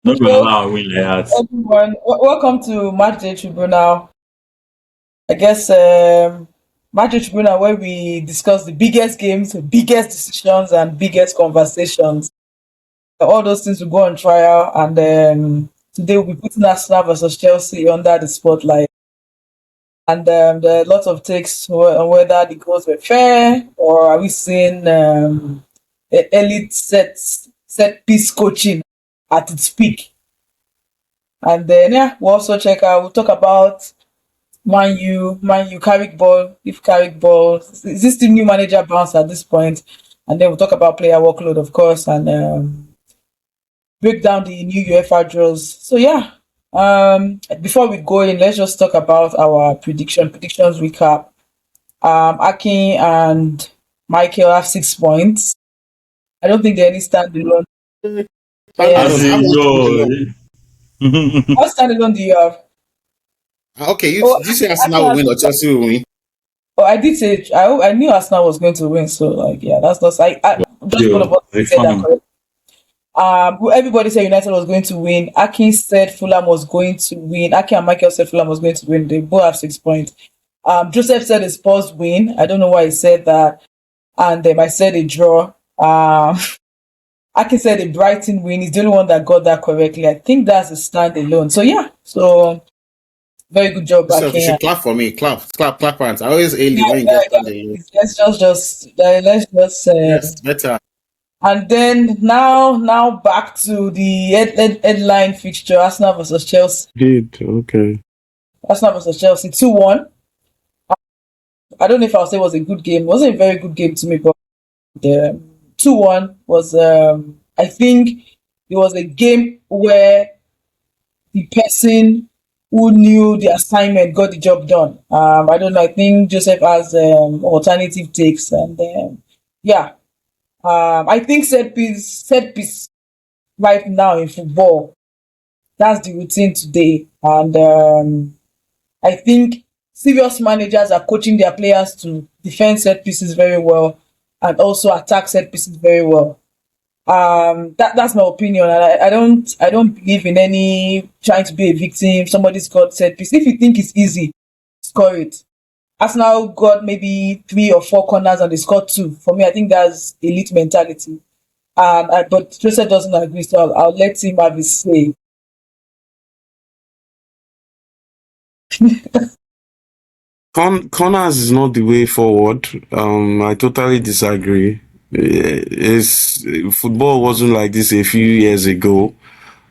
Not gonna Hello, allow a win like that. everyone. Welcome to Matchday Tribunal. I guess Matchday Tribunal, where we discuss the biggest games, biggest decisions, and biggest conversations. All those things will go on trial, and today we'll be putting Arsenal versus Chelsea under the spotlight. And there are lots of takes on whether the goals were fair or are we seeing elite set piece coaching at its peak. And then yeah, we'll also we'll talk about Man U Carrick ball, if Carrick ball is this the new manager bounce at this point? And then we'll talk about player workload, of course, and break down the new UEFA draws. So yeah. Before we go in, let's just talk about our predictions recap. Akin and Michael have 6 points. I don't think there are any standalone. Thank As God. Yes. I in want yo. to What standalone do you have? Okay, Oh, did you say Akin Arsenal will has win or Chelsea will win? Oh, I did say I knew Arsenal was going to win, so like yeah, that's not I just one of Yo, us they said that fine. correct. Everybody said United was going to win. Akin said Fulham was going to win. Akin and Michael said Fulham was going to win. They both have 6 points. Joseph said the Spurs win. I don't know why he said that. And I said a draw. Akin said a Brighton win. He's the only one that got that correctly. I think that's a standalone. So yeah, so very good job, So you Akin. should clap for me. Clap hands. I always hail Yeah, you when you yeah, get yeah. standing. Let's just Yes, better. and then now back to the headline fixture: Arsenal versus Chelsea. Did okay. Arsenal versus Chelsea, 2-1. I don't know if I'll say it was a good game. It wasn't a very good game to me, but the 2-1 was. I think it was a game where the person who knew the assignment got the job done. I don't know. I think Joseph has alternative takes, and yeah. I think set piece right now in football, that's the routine today. And I think serious managers are coaching their players to defend set pieces very well and also attack set pieces very well. That's my opinion, and I don't believe in any trying to be a victim. Somebody scored set piece. If you think it's easy, score it. Arsenal got maybe 3 or 4 corners and they scored two. For me, I think that's elite mentality. But Joseph doesn't agree, so I'll let him have his say. Corners is not the way forward. I totally disagree. It's football wasn't like this a few years ago.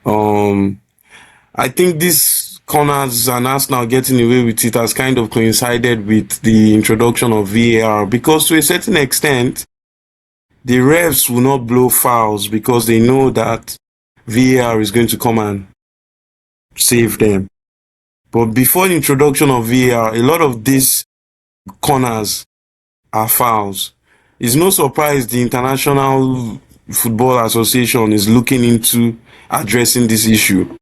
I think this corners and Arsenal getting away with it has kind of coincided with the introduction of VAR, because to a certain extent, the refs will not blow fouls because they know that VAR is going to come and save them. But before the introduction of VAR, a lot of these corners are fouls. It's no surprise the International Football Association is looking into addressing this issue.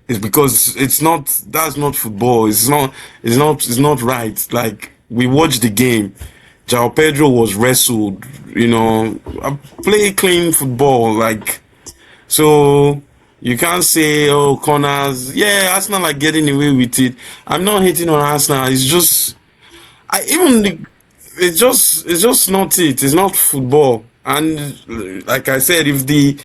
It's because that's not football. It's not right. Like, we watched the game. João Pedro was wrestled, play clean football, like, so you can't say, oh, corners. Yeah, Arsenal are getting away with it. I'm not hating on Arsenal. It's just, it's just not it. It's not football. And like I said, if the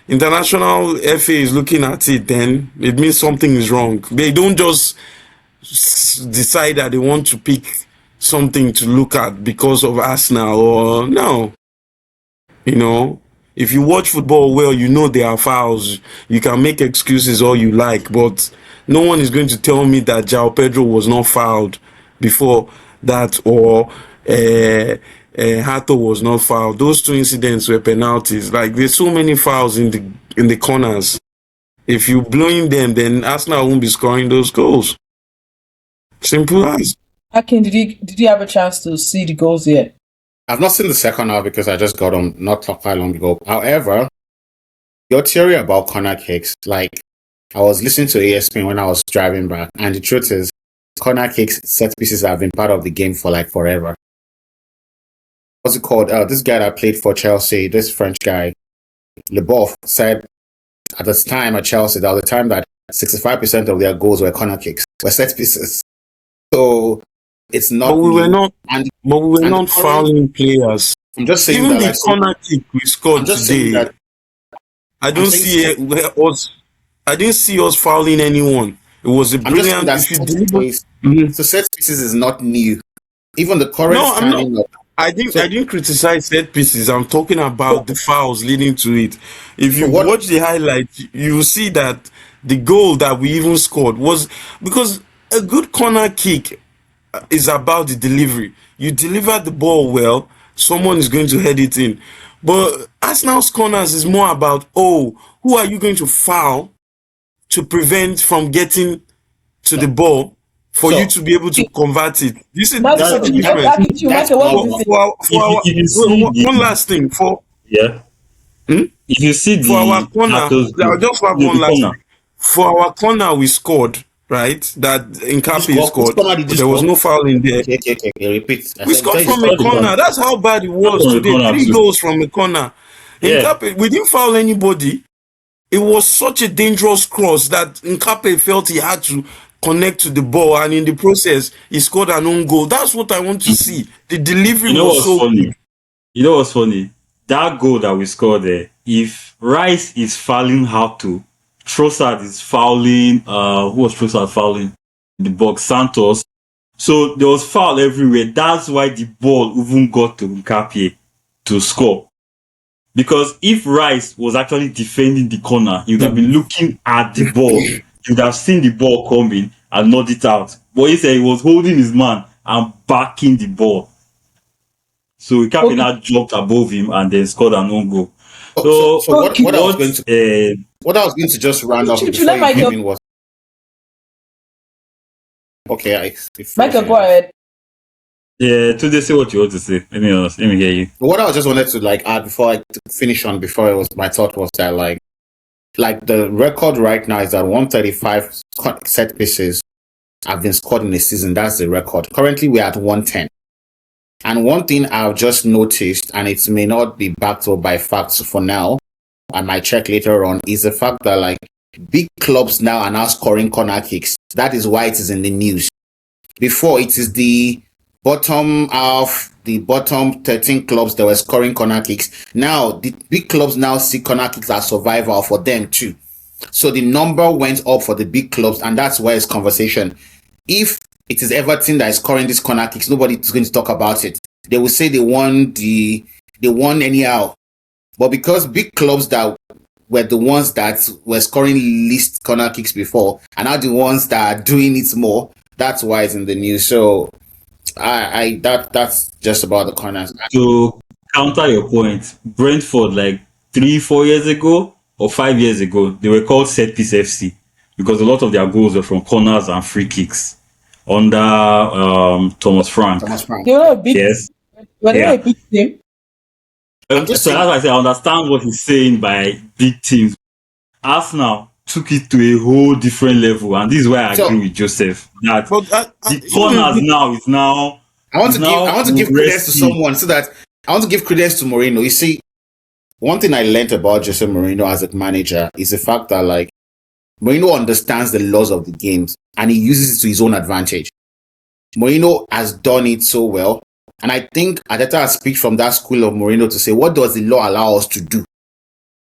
international FA is looking at it, then it means something is wrong. They don't just decide that they want to pick something to look at because of Arsenal, or no. You know, if you watch football well, you know there are fouls. You can make excuses all you like, but no one is going to tell me that João Pedro was not fouled before that, or Hato was not fouled. Those two incidents were penalties. Like, there's so many fouls in the corners. If you blowing them, then Arsenal won't be scoring those goals. Simple as. Akin, did you have a chance to see the goals yet? I've not seen the second half because I just got them not quite long ago. However, your theory about corner kicks, like, I was listening to ESPN when I was driving back, and the truth is, corner kicks, set pieces have been part of the game for like forever. What's it called? This guy that played for Chelsea, this French guy, Leboeuf, said at this time at Chelsea, there was a time that 65% of their goals were corner kicks, were set pieces. So it's But not we were new. not. And But we were and the not current, fouling players. I'm just saying Even that the like so corner kick we I'm scored just saying today, that I I'm don't saying see us. I didn't see us fouling anyone. It was a I'm just saying brilliant. that If you set deliver, plays Mhm. so set pieces is not new. Even the current No, I'm not. standing up. I didn't. So I didn't criticize set pieces. I'm talking about the fouls leading to it. If so you what watch the highlights, you will see that the goal that we even scored was because a good corner kick is about the delivery. You deliver the ball well, someone is going to head it in. But Arsenal's corners is more about, oh, who are you going to foul to prevent from getting to the ball for you so to be able to convert it? This is Michael, the That difference. that's Michael, what not did no, you what say? if you see One the last thing yeah, hmm? if you see For our the corner. Nato's I'll goal, just have no, one the last corner. thing. For our corner, we scored, right? That you Nkapi score. Which scored. corner did you There was score? no foul in there. Okay. Repeat. We You scored said you from a scored Scored the the corner. corner. corner. That's how bad it Scored was from the today. corner Three too. goals from a corner. Yeah, Nkapi, we didn't foul anybody. It was such a dangerous cross that Nkape felt he had to connect to the ball, and in the process, he scored an own goal. That's what I want to see. The delivery you know was what's so funny? good. You know what's funny? That goal that we scored there, if Rice is fouling Hato, Trossard is fouling, who was Trossard fouling? In the box, Santos. So there was foul everywhere. That's why the ball even got to Nkapie to score. Because if Rice was actually defending the corner, he would have been looking at the ball. He would have seen the ball coming and knocked it out. But instead, he was holding his man and backing the ball. So Ikapi Okay, now jumped above him and then scored an own goal. So So okay. what I was going to just round off Should before let you came Michael, in was okay. If Michael, go yeah. ahead. today say what you want to say. Let me hear you. What I just wanted to like add before I finish on before it was my thought was that like the record right now is that 135 set pieces have been scored in a season. That's the record. Currently, we're at 110. And one thing I've just noticed, and it may not be backed up by facts for now, I might check later on, is the fact that like big clubs now are now scoring corner kicks. That is why it is in the news. Before, it is the bottom half, the bottom 13 clubs that were scoring corner kicks. Now, the big clubs now see corner kicks as survival for them too. So the number went up for the big clubs, and that's why it's conversation. If it is Everton that is scoring these corner kicks, nobody is going to talk about it. They will say they won anyhow. But because big clubs that were the ones that were scoring least corner kicks before are now the ones that are doing it more, that's why it's in the news. So that's just about the corners. To counter your point, Brentford like 3-4 years ago or 5 years ago, they were called set piece FC because a lot of their goals were from corners and free kicks under Thomas Frank. Thomas Frank. They were a big, Yes. were they a Yeah. big team? I'm just So that's saying. why I say I understand what he's saying by big teams. Arsenal took it to a whole different level, and this is why I So agree with Joseph that But the even in corners the, now is now I want to give credence to risky. someone so that I want to give credence to Mourinho. You see, one thing I learned about Jose Mourinho as a manager is the fact that like Mourinho understands the laws of the games and he uses it to his own advantage. Mourinho has done it so well. And I think Arteta has speak from that school of Mourinho to say, what does the law allow us to do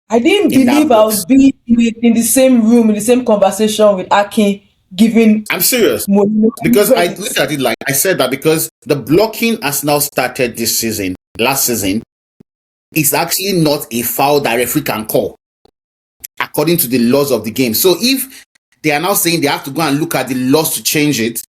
I didn't in that believe I would box? be in the same room, in the same conversation with Akin, giving I'm serious. Mourinho Because I credit. looked at it like I said that because the blocking has now started this season, last season, it's actually not a foul that referee can call according to the laws of the game. So if they are now saying they have to go and look at the laws to change it,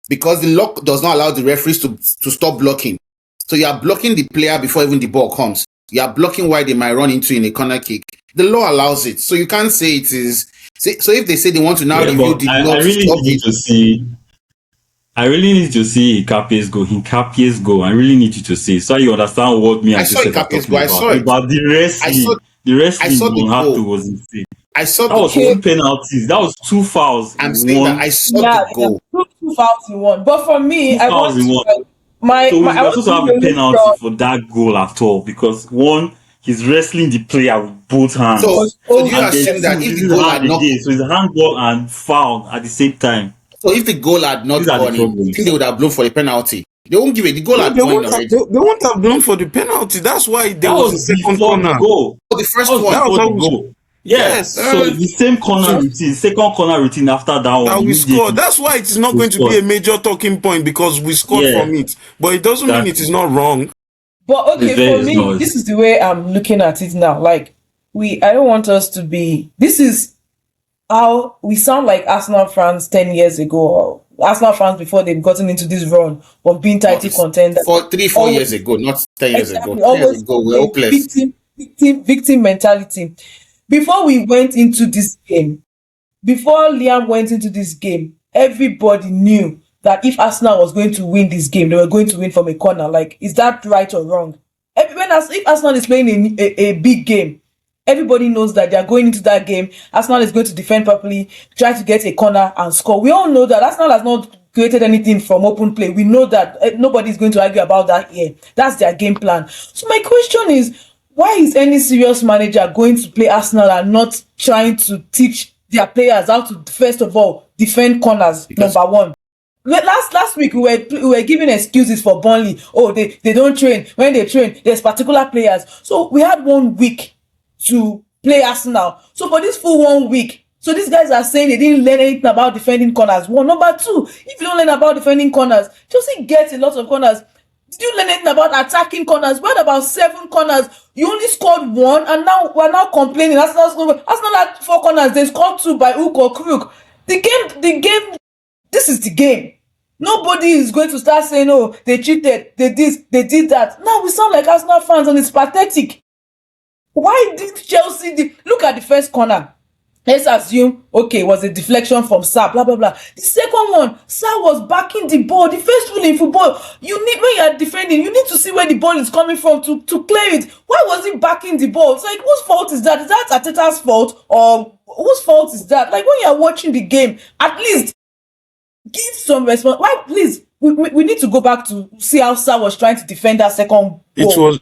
because the law does not allow the referees to stop blocking. So you are blocking the player before even the ball comes. You are blocking why they might run into in a corner kick. The law allows it. So you can't say it is. So if they say they want to now Yeah, review but the I law to really stop need it, to see. I really need to see Nkapie's goal. Nkapie's goal. I really need you to see so you understand what me I and saw Joseph are Ikapi's talking goal. I about. saw it. About the I saw wrestling. The I wrestling saw the on Hato goal. was insane. I saw That the was Okay, two goal. penalties. That was two fouls I'm in saying that one. I saw yeah, the yeah, goal. two fouls in one. But for me, Two I fouls want in to one. my So we I were want supposed to to have give a a penalty little for that goal at all because one, he's wrestling the player with both hands. So do you And then assume that if this the is goal hand had not again, so it's handball and foul at the same time. so if the goal had not These are the gone in, I think problems. they would have blown for the penalty. They won't give it. The goal No, had they gone in won't have already. they won't have blown for the penalty. That's why there That was a was second before the corner. goal. Oh, the That first was one. That was before how the we goal. Yeah. yes. So it's the same corner So routine, second corner routine after that one that we scored. immediately. That's why it is not We going to be a scored. major talking point because we scored Yeah, from it. But it doesn't mean it is exactly. not wrong. But It's okay, very for it's me, this noise. is the way I'm looking at it now. Like I don't want us to be. This is how we sound like Arsenal fans 10 years ago, or Arsenal fans before they've gotten into this run of being No, title contenders. for 3-4 years Always, ago, not 10 years ago. exactly, 10 years always ago, we're a hopeless. victim mentality. Before we went into this game, before Liam went into this game, everybody knew that if Arsenal was going to win this game, they were going to win from a corner. Like, is that right or wrong? If Arsenal is playing a big game, everybody knows that they are going into that game. Arsenal is going to defend properly, try to get a corner and score. We all know that Arsenal has not created anything from open play. We know that nobody is going to argue about that here. That's their game plan. So my question is, why is any serious manager going to play Arsenal and not trying to teach their players how to, first of all, defend corners? Because Number one. Last week we were giving excuses for Burnley. Oh, they don't train. When they train, there's particular players. So we had 1 week to play Arsenal. So for this full 1 week, so these guys are saying they didn't learn anything about defending corners. One. Number two, if you don't learn about defending corners, Chelsea gets a lot of corners. Did you learn anything about attacking corners? What about 7 corners? You only scored 1, and now we're now complaining. Arsenal had 4 corners. They scored 2 by hook or crook. The game. This is the game. Nobody is going to start saying, "Oh, they cheated, they did that." Now we sound like Arsenal fans, and it's pathetic. Why did Chelsea look at the first corner? Let's assume, okay, it was a deflection from Sarr, blah, blah, blah. The second one, Sarr was backing the ball. The first rule in football, when you are defending, you need to see where the ball is coming from to clear it. Why was he backing the ball? It's like, whose fault is that? Is that Arteta's fault? Or whose fault is that? Like, when you are watching the game, at least give some response. Why, please, we need to go back to see how Sarr was trying to defend that second It goal. was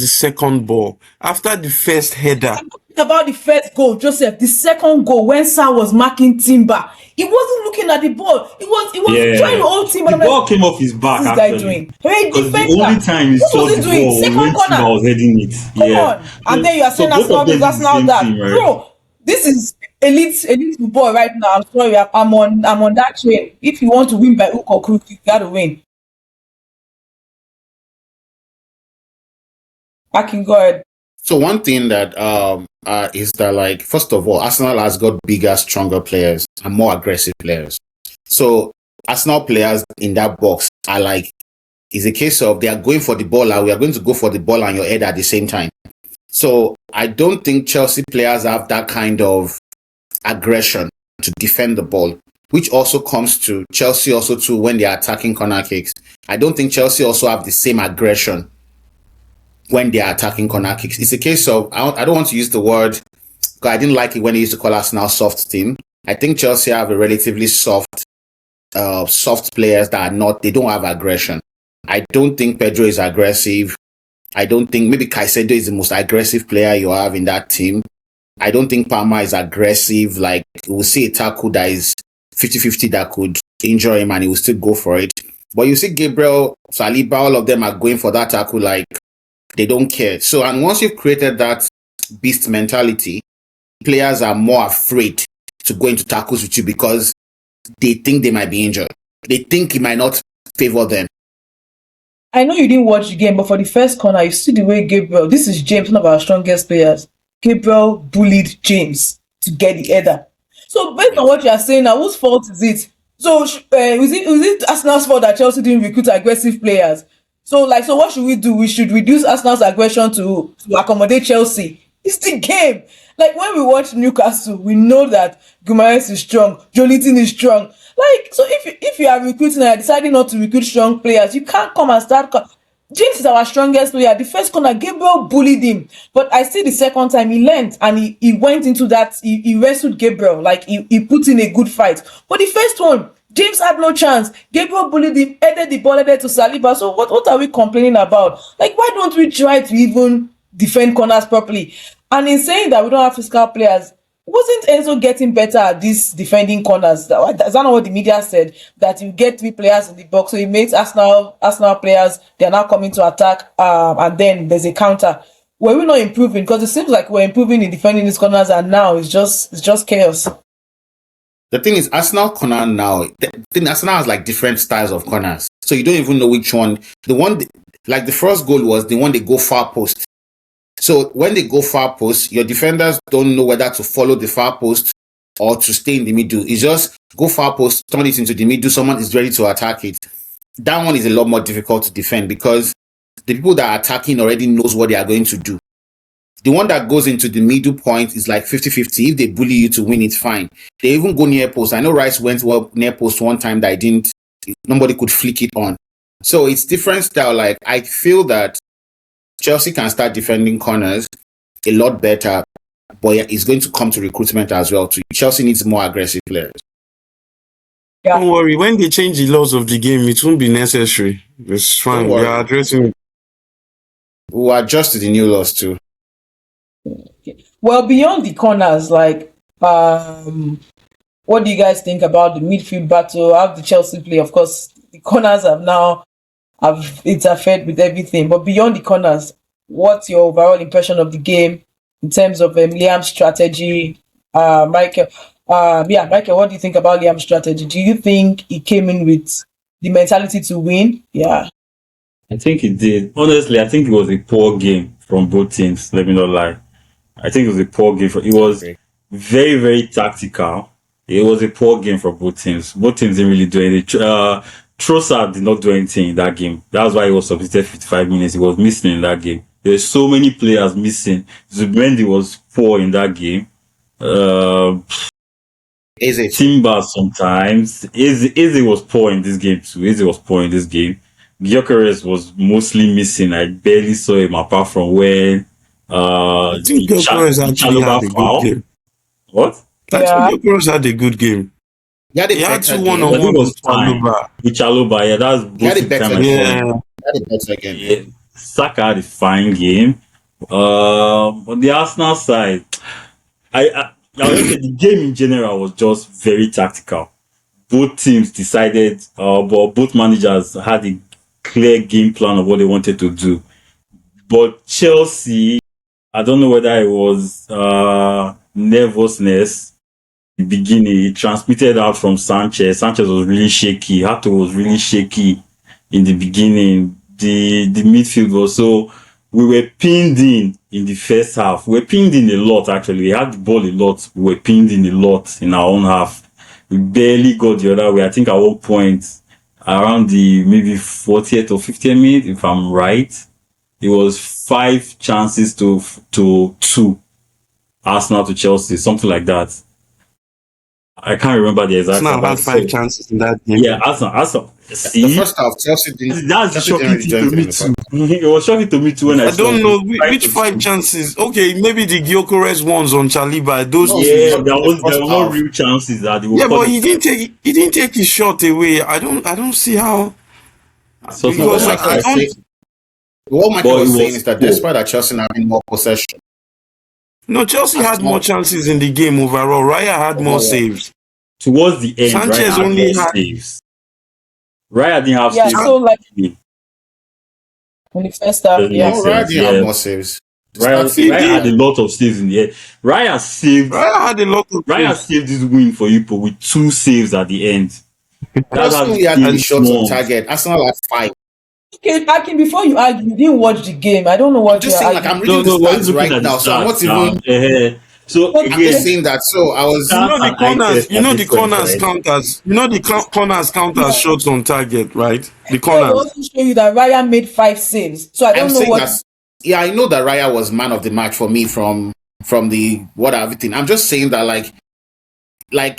the second ball. After the first header, About the first goal, Joseph, the second goal when Sarr was marking Timber, he wasn't looking at the ball. He was trying to hold Timber. The ball came off his back What's this guy actually. doing? Hey, Because the defender. only time he What saw was the he doing? ball was Second when Timber corner. was heading it. Come Yeah. on. And then you are saying both Arsenal of them this, did the Arsenal same that. thing, right? Bro, this is elite football right now. I'm sorry, I'm on that train. If you want to win by hook or crook, you gotta win. I can go ahead. So one thing that is that, like, first of all, Arsenal has got bigger, stronger players and more aggressive players. So Arsenal players in that box are like, it's a case of they are going for the ball and we are going to go for the ball and your head at the same time. So I don't think Chelsea players have that kind of aggression to defend the ball, which also comes to Chelsea also too when they are attacking corner kicks. I don't think Chelsea also have the same aggression when they are attacking corner kicks. It's a case of, I don't want to use the word, because I didn't like it when they used to call Arsenal soft team. I think Chelsea have a relatively soft players that they don't have aggression. I don't think Pedro is aggressive. I don't think, maybe Caicedo is the most aggressive player you have in that team. I don't think Palmer is aggressive. Like, we'll see a tackle that is 50-50 that could injure him and he will still go for it. But you see Gabriel, Saliba, all of them are going for that tackle like they don't care. So, and once you've created that beast mentality, players are more afraid to go into tackles with you because they think they might be injured. They think it might not favor them. I know you didn't watch the game, but for the first corner, you see the way Gabriel, this is James, one of our strongest players. Gabriel bullied James to get the header. So based on what you are saying now, whose fault is it? So was it Arsenal's fault that Chelsea didn't recruit aggressive players? So what should we do? We should reduce Arsenal's aggression to accommodate Chelsea. It's the game. Like when we watch Newcastle, we know that Guimaraes is strong, Jolinton is strong. Like, so if you are recruiting and deciding not to recruit strong players, you can't come and start. James is our strongest player. The first corner, Gabriel bullied him. But I see the second time he learned and he went into that, he wrestled Gabriel. Like, he put in a good fight. But the first one, James had no chance. Gabriel bullied him, headed the ball, headed to Saliba. So what are we complaining about? Like, why don't we try to even defend corners properly. And in saying that we don't have physical players, wasn't Enzo getting better at these defending corners? Is that not what the media said? That you get 3 players in the box, so it makes Arsenal players, they are now coming to attack, and then there's a counter. Were we not improving? Because it seems like we're improving in defending these corners, and now it's just chaos. The thing is, Arsenal corner now, Arsenal has like different styles of corners. So you don't even know which one. Like the first goal was the one they go far post. So when they go far post, your defenders don't know whether to follow the far post or to stay in the middle. It's just go far post, turn it into the middle, someone is ready to attack it. That one is a lot more difficult to defend because the people that are attacking already knows what they are going to do. The one that goes into the middle point is like 50-50. If they bully you to win, it's fine. They even go near post. I know Rice went near post one time that nobody could flick it on. So it's different style. Like I feel that Chelsea can start defending corners a lot better, but it's going to come to recruitment as well too. Chelsea needs more aggressive players. Yeah. Don't worry, when they change the laws of the game, it won't be necessary. It's fine. We are addressing it. We'll adjust to the new laws too. Well, beyond the corners, like, what do you guys think about the midfield battle? How the Chelsea play? Of course, the corners have interfered with everything. But beyond the corners, what's your overall impression of the game in terms of Liam's strategy? Michael, Michael, what do you think about Liam's strategy? Do you think he came in with the mentality to win? Yeah. I think it did. Honestly, I think it was a poor game from both teams. Let me not lie. I think it was a poor game. It was very, very tactical. It was a poor game for both teams. Both teams didn't really do anything. Trossard did not do anything in that game. That's why he was substituted 55 minutes. He was missing in that game. There's so many players missing. Zubendi was poor in that game. Timber sometimes. Eze was poor in this game too. Eze was poor in this game. Gyökeres was mostly missing. I barely saw him apart from when I think Gyökeres actually had a good game. What? I think Gyökeres had a good game. He had 2 1-on-1 with Chalobah. With Chalobah, yeah, that's he had a better game. Yeah. Saka had a fine game. On the Arsenal side, I the game in general was just very tactical. Both teams decided, but both managers had a clear game plan of what they wanted to do. But Chelsea, I don't know whether it was nervousness. In the beginning, it transmitted out from Sanchez. Sanchez was really shaky. Hato was really shaky in the beginning. The midfield was so. We were pinned in the first half. We were pinned in a lot, actually. We had the ball a lot. We were pinned in a lot in our own half. We barely got the other way. I think at one point, around the maybe 40th or 50th minute, if I'm right, it was 5 chances to 2. Arsenal to Chelsea, something like that. I can't remember the exact. Arsenal had 5 chances in that game. Yeah, Arsenal. See, the first half, Chelsea didn't. That's the shocking thing to me too. It was shocking to me too when I don't know which 5 chances. Okay, maybe the Gyökeres ones on Chaliba. Those. There were no real chances that they were. Yeah, but he didn't take his shot away. I don't see how. So what Michael was saying is that despite that Chelsea having more possession. No, Chelsea had more chances in the game overall. Raya had more saves. Towards the end, Sanchez Raya only had saves. Raya didn't have saves. Yeah, so like in the first half, Raya didn't have more saves. Raya had a lot of saves in the end. Raya saved this win for you with 2 saves at the end. Arsenal had the shots on target. Arsenal had 5. Okay, Akin, before you argue, you didn't watch the game. I don't know what you're saying. Like I'm reading the stats right now, so I'm not even. So I'm just saying that. So I was. The corners counters. The corners counters shots on target, right? The corners. I also show you that Raya made 5 saves. So I don't know what. Yeah, I know that Raya was man of the match for me from the everything. I'm just saying that like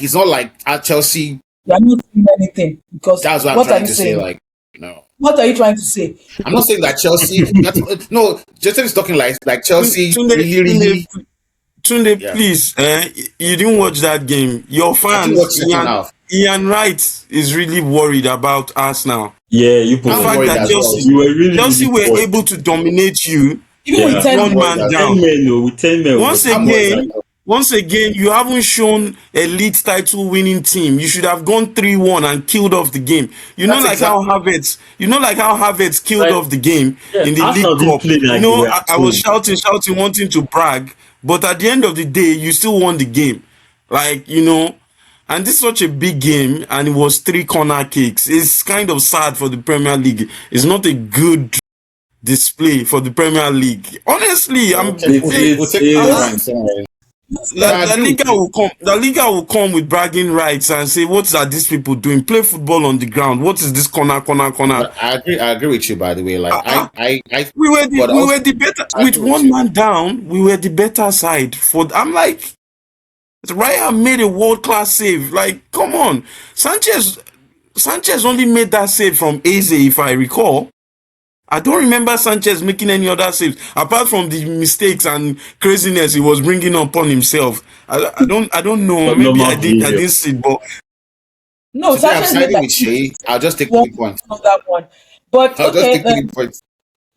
it's not like at Chelsea. You're not saying anything because that's what I'm trying to say. Like no. What are you trying to say? I'm not saying that Chelsea. No, Justin is talking like Chelsea really. Tunde, please, you didn't watch that game. Your fans, Ian Wright is really worried about Arsenal. Yeah, you put the fact that Chelsea were able to dominate you Even with Yeah. 10 One men. Boys man are 10 down. men, no, with 10 men, Once we our were boys are again, once again, you haven't shown elite title winning team. You should have gone 3-1 and killed off the game. that's exactly You know, like how Havertz killed like, off the game yeah, in the League Arsenal didn't Cup. play You like they know, were at I was home. shouting, wanting to brag, but at the end of the day, you still won the game. Like, you know, and this is such a big game, and it was 3 corner kicks. It's kind of sad for the Premier League. It's not a good display for the Premier League. Honestly, we'll I'm, take we'll It's, take we'll it's, take 3 points. it's, Don't worry. La, No, I La agree with Liga you. will come. La Liga will come with bragging rights and say, "What are these people doing? Play football on the ground. What is this corner?" But I agree with you, by the way. Like Ah, ah. but We also were the better I with agree with one you. man down. We were the better side. I'm like, Raya made a world class save. Like, come on, Sanchez only made that save from Eze, if I recall. I don't remember Sanchez making any other saves apart from the mistakes and craziness he was bringing upon himself. I don't know. Maybe normal I behavior. didn't see it, but No, Today I'm Sanchez made siding like with Shay. I'll just take one 3 points. on that one. But I'll just okay, take 3 points.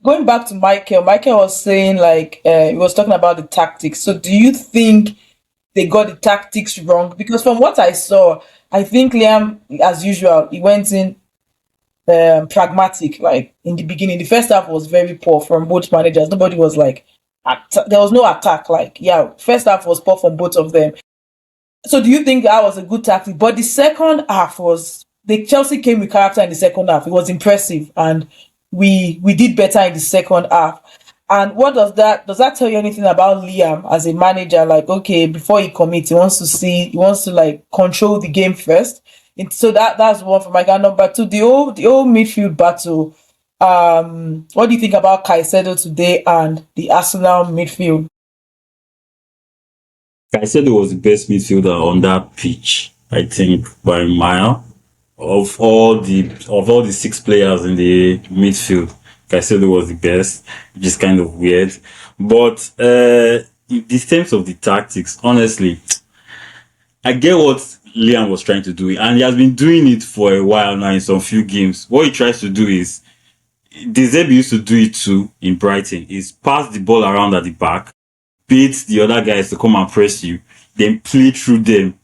going back to Michael, Michael was saying like he was talking about the tactics. So do you think they got the tactics wrong? Because from what I saw, I think Liam, as usual, he went in pragmatic. Like in the beginning, the first half was very poor from both managers. Nobody was like, there was no attack. Like yeah, first half was poor from both of them. So do you think that was a good tactic? But the second half was the Chelsea came with character in the second half. It was impressive, and we did better in the second half. And what does that tell you anything about Liam as a manager? Like, okay, before he commits, he wants to like control the game first. So that's one for my guy. Number two, the old midfield battle. What do you think about Caicedo today and the Arsenal midfield? I said it was the best midfielder on that pitch, I think, by a mile. Of all the 6 players in the midfield, Caicedo was the best, which is kind of weird. But in the terms of the tactics, honestly, I get what Liam was trying to do, and he has been doing it for a while now in some few games. What he tries to do is, De Zerbi used to do it too in Brighton, is pass the ball around at the back, bait the other guys to come and press you, then play through them.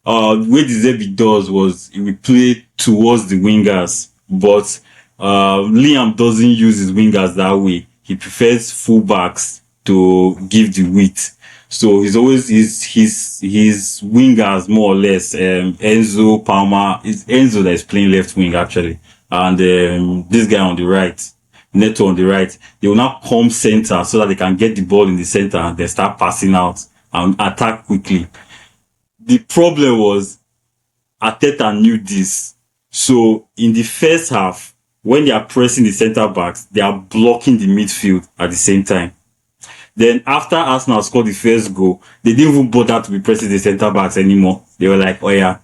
What De Zerbi does was he will play towards the wingers, but Liam doesn't use his wingers that way. He prefers fullbacks to give the width. So he's always his wingers more or less. Enzo Palmer, it's Enzo that is playing left wing actually, and this guy on the right, Neto on the right. They will now come center so that they can get the ball in the center and then start passing out and attack quickly. The problem was Arteta knew this. So in the first half, when they are pressing the centre backs, they are blocking the midfield at the same time. Then after Arsenal scored the first goal, they didn't even bother to be pressing the centre backs anymore. They were like, oh yeah,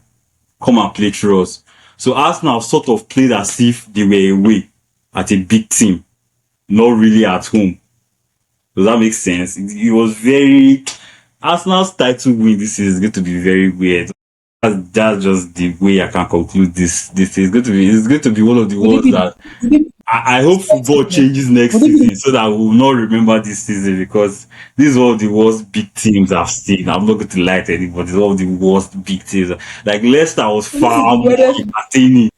come and play through us. So Arsenal sort of played as if they were away at a big team, not really at home. Does that make sense? It was very Arsenal's title win this is going to be very weird. That's just the way I can conclude this. This is going to be it's going to be one of the Would it ones be, that would it I hope football changes next would it be season so that we will not remember this season because this is one of the worst big teams I've seen. I'm not going to lie to anybody. It's one of the worst big teams. Like Leicester was this is far the more weirdest. entertaining.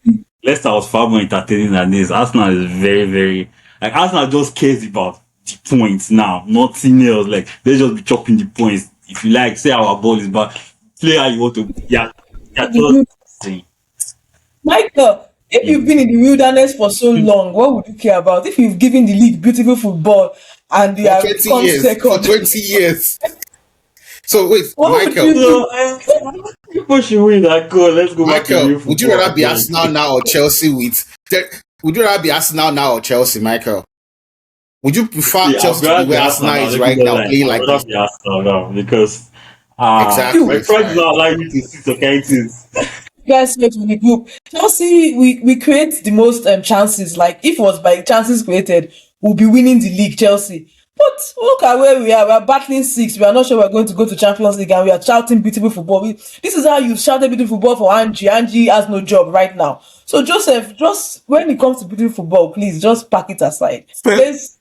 Leicester was far more entertaining than this. Arsenal is very, very like Arsenal just cares about the points now, nothing else. Like they just be chopping the points. If you like, say our ball is bad, play how you want to. Yeah, yeah, just saying. Michael, if you've been in the wilderness for so long, what would you care about? If you've given the league beautiful football and they For have 20 come years. For second, 20 years. So wait, what would Michael. you do? So people should win that goal. Let's go back to Michael, real would you football. rather be Arsenal now or Chelsea would you rather be Arsenal now or Chelsea, Michael? Would you prefer See, I'd Chelsea to be rather be where Arsenal Arsenal now. is Let me right not now, lie. playing I'd like rather this? be Arsenal now because Exactly. my You, friends don't allow me to see some kind of things. guys wait in the group. Chelsea, we create the most chances. Like if it was by chances created, we'll be winning the league, Chelsea. But look at where we are. We are battling six. We are not sure we're going to go to Champions League, and we are shouting beautiful football. This is how you shouted beautiful football for Angie. Angie has no job right now. So Joseph, just when it comes to beautiful football, please just pack it aside. Pe- Let's.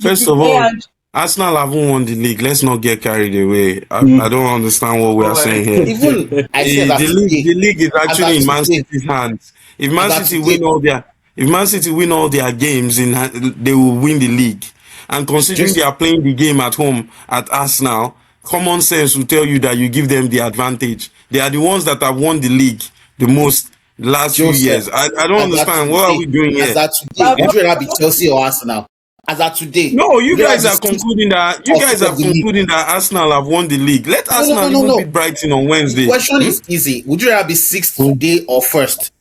First of all, Arsenal haven't won the league. Let's not get carried away. I don't understand what we are saying here. Even I said that The league is actually in Man City's hands. If Man City win all their games, they will win the league. And considering they are playing the game at home at Arsenal, common sense will tell you that you give them the advantage. They are the ones that have won the league the most last few years. I don't understand. What are we doing here? As that today, would you rather be Chelsea or Arsenal? As that today. No, you guys are concluding that Arsenal have won the league. Let Arsenal even beat Brighton on Wednesday. The question is easy. Would you rather be sixth today or first?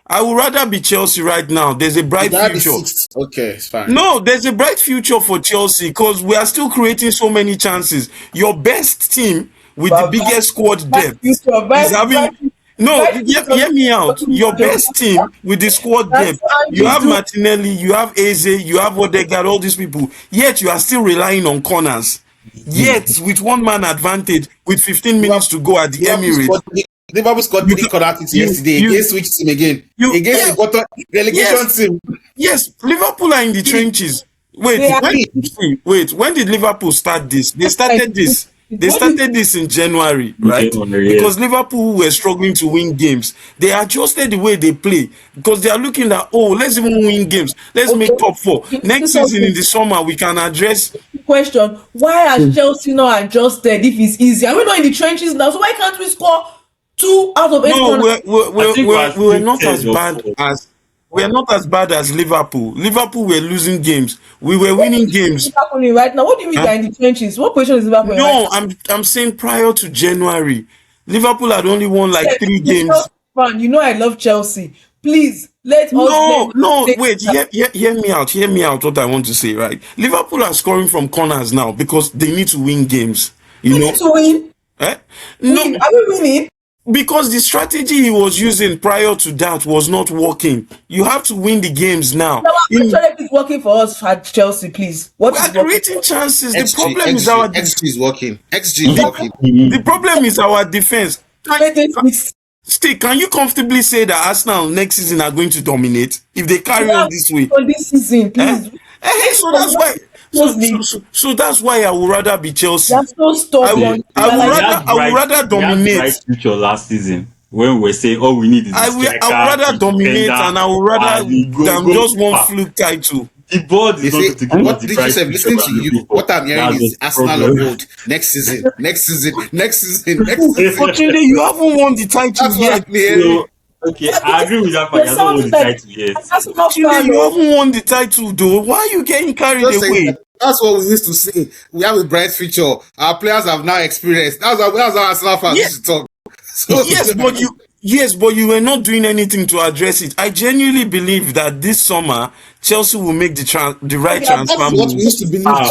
I would rather be Chelsea right now. There's a bright future. Okay, it's fine. No, there's a bright future for Chelsea because we are still creating so many chances. Your best team with the biggest squad depth is having... No, hear me out. Your best team with the squad depth, you have Martinelli, you have Eze, you have Odegaard, all these people. Yet you are still relying on corners. Yet with one man advantage, with 15 minutes to go at the Emirates. Liverpool scored 3 corner kicks yesterday. They switched team again. Against the bottom relegation team. Yes, Liverpool are in the trenches. Wait. When did Liverpool start this? They started this. They started this in January, right? Because Liverpool were struggling to win games. They adjusted the way they play because they are looking at, let's even win games. Let's make top 4. Next season in the summer, we can address... Question, why has Chelsea not adjusted if it's easy? Are we not in the trenches now? So why can't we score 2 out of 8? No, we're not as bad as... We're not as bad as Liverpool. Liverpool were losing games. We were winning games. Right now, what do you mean they're in the trenches? What position is Liverpool? No, I'm saying prior to January, Liverpool had only won like 3 games. You know I love Chelsea. Please let us. No. Wait. Hear me out. Hear me out. What I want to say, right? Liverpool are scoring from corners now because they need to win games. We need to win. No, are we winning? Because the strategy he was using prior to that was not working. You have to win the games now. No, strategy is working for us at Chelsea, please. We are creating chances. The problem is our XG is working. XG is working. The problem is our defense. Can you comfortably say that Arsenal next season are going to dominate if they carry on this way? For this season, please. So that's why. So that's why I would rather be Chelsea. That's so stubborn. I would rather dominate. Right future last season when we say all we need is I would rather dominate and I would rather than just one fluke title. The board is not to give what did you say? Listen to you. What I'm hearing is Arsenal of old. Next season. Unfortunately, you haven't won the title yet. Okay, I agree with that part. You haven't won the title yet. You haven't won the title though. Why are you getting carried away? That's what we used to say. We have a bright future. Our players have now experienced. That's how Arsenal fans used to talk. Yes, but you were not doing anything to address it. I genuinely believe that this summer Chelsea will make the right transfer. That's what we used to believe. That's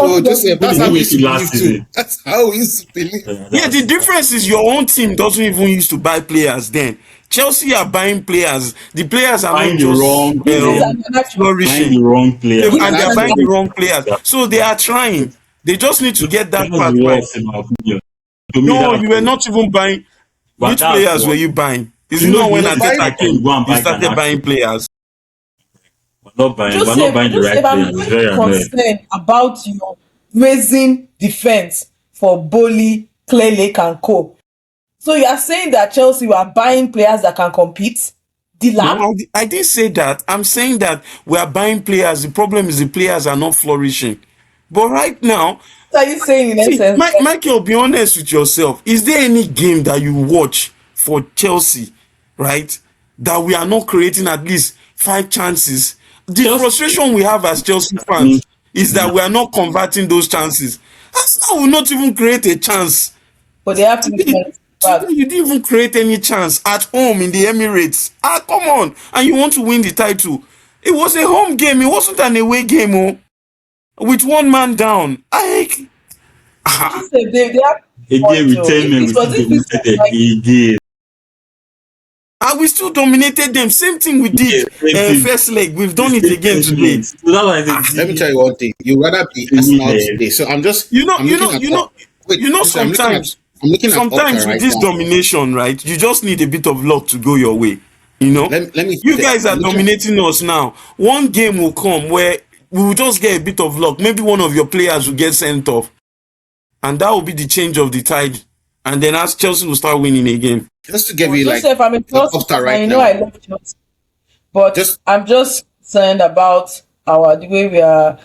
how we used to believe too. That's how we used to believe. Yeah, the difference is your own team doesn't even used to buy players then. Chelsea are buying players. The players are buying the wrong players. And they're buying the wrong players. So they are trying. They just need to get that part right. No, you were not even buying. Which players were you buying? Is it not when Ateta came, you started buying players? We're not buying the right players. It's very concerned about your raising defense for Boli, Clearlake and Co. So you are saying that Chelsea were buying players that can compete? No, I didn't say that. I'm saying that we are buying players. The problem is the players are not flourishing. But right now, what are you saying in essence? Michael, be honest with yourself. Is there any game that you watch for Chelsea, right, that we are not creating at least 5 chances? The frustration we have as Chelsea fans is that we are not converting those chances. Arsenal will not even create a chance. But they have to be. You didn't even create any chance at home in the Emirates. Come on. And you want to win the title. It was a home game. It wasn't an away game. With one man down. Again, with 10 men, we still dominated again. And we still dominated them. Same thing we did first leg. We've done it again today. Let me tell you one thing. You rather be Arsenal today. So I'm just sometimes with this domination, right, you just need a bit of luck to go your way. You know, you guys are dominating us now. One game will come where we will just get a bit of luck. Maybe one of your players will get sent off, and that will be the change of the tide. And then as Chelsea will start winning again. Just to give But you like Joseph, I'm a Chelsea upstart fan, right you know now. I love Chelsea. But Just I'm just concerned about the way we are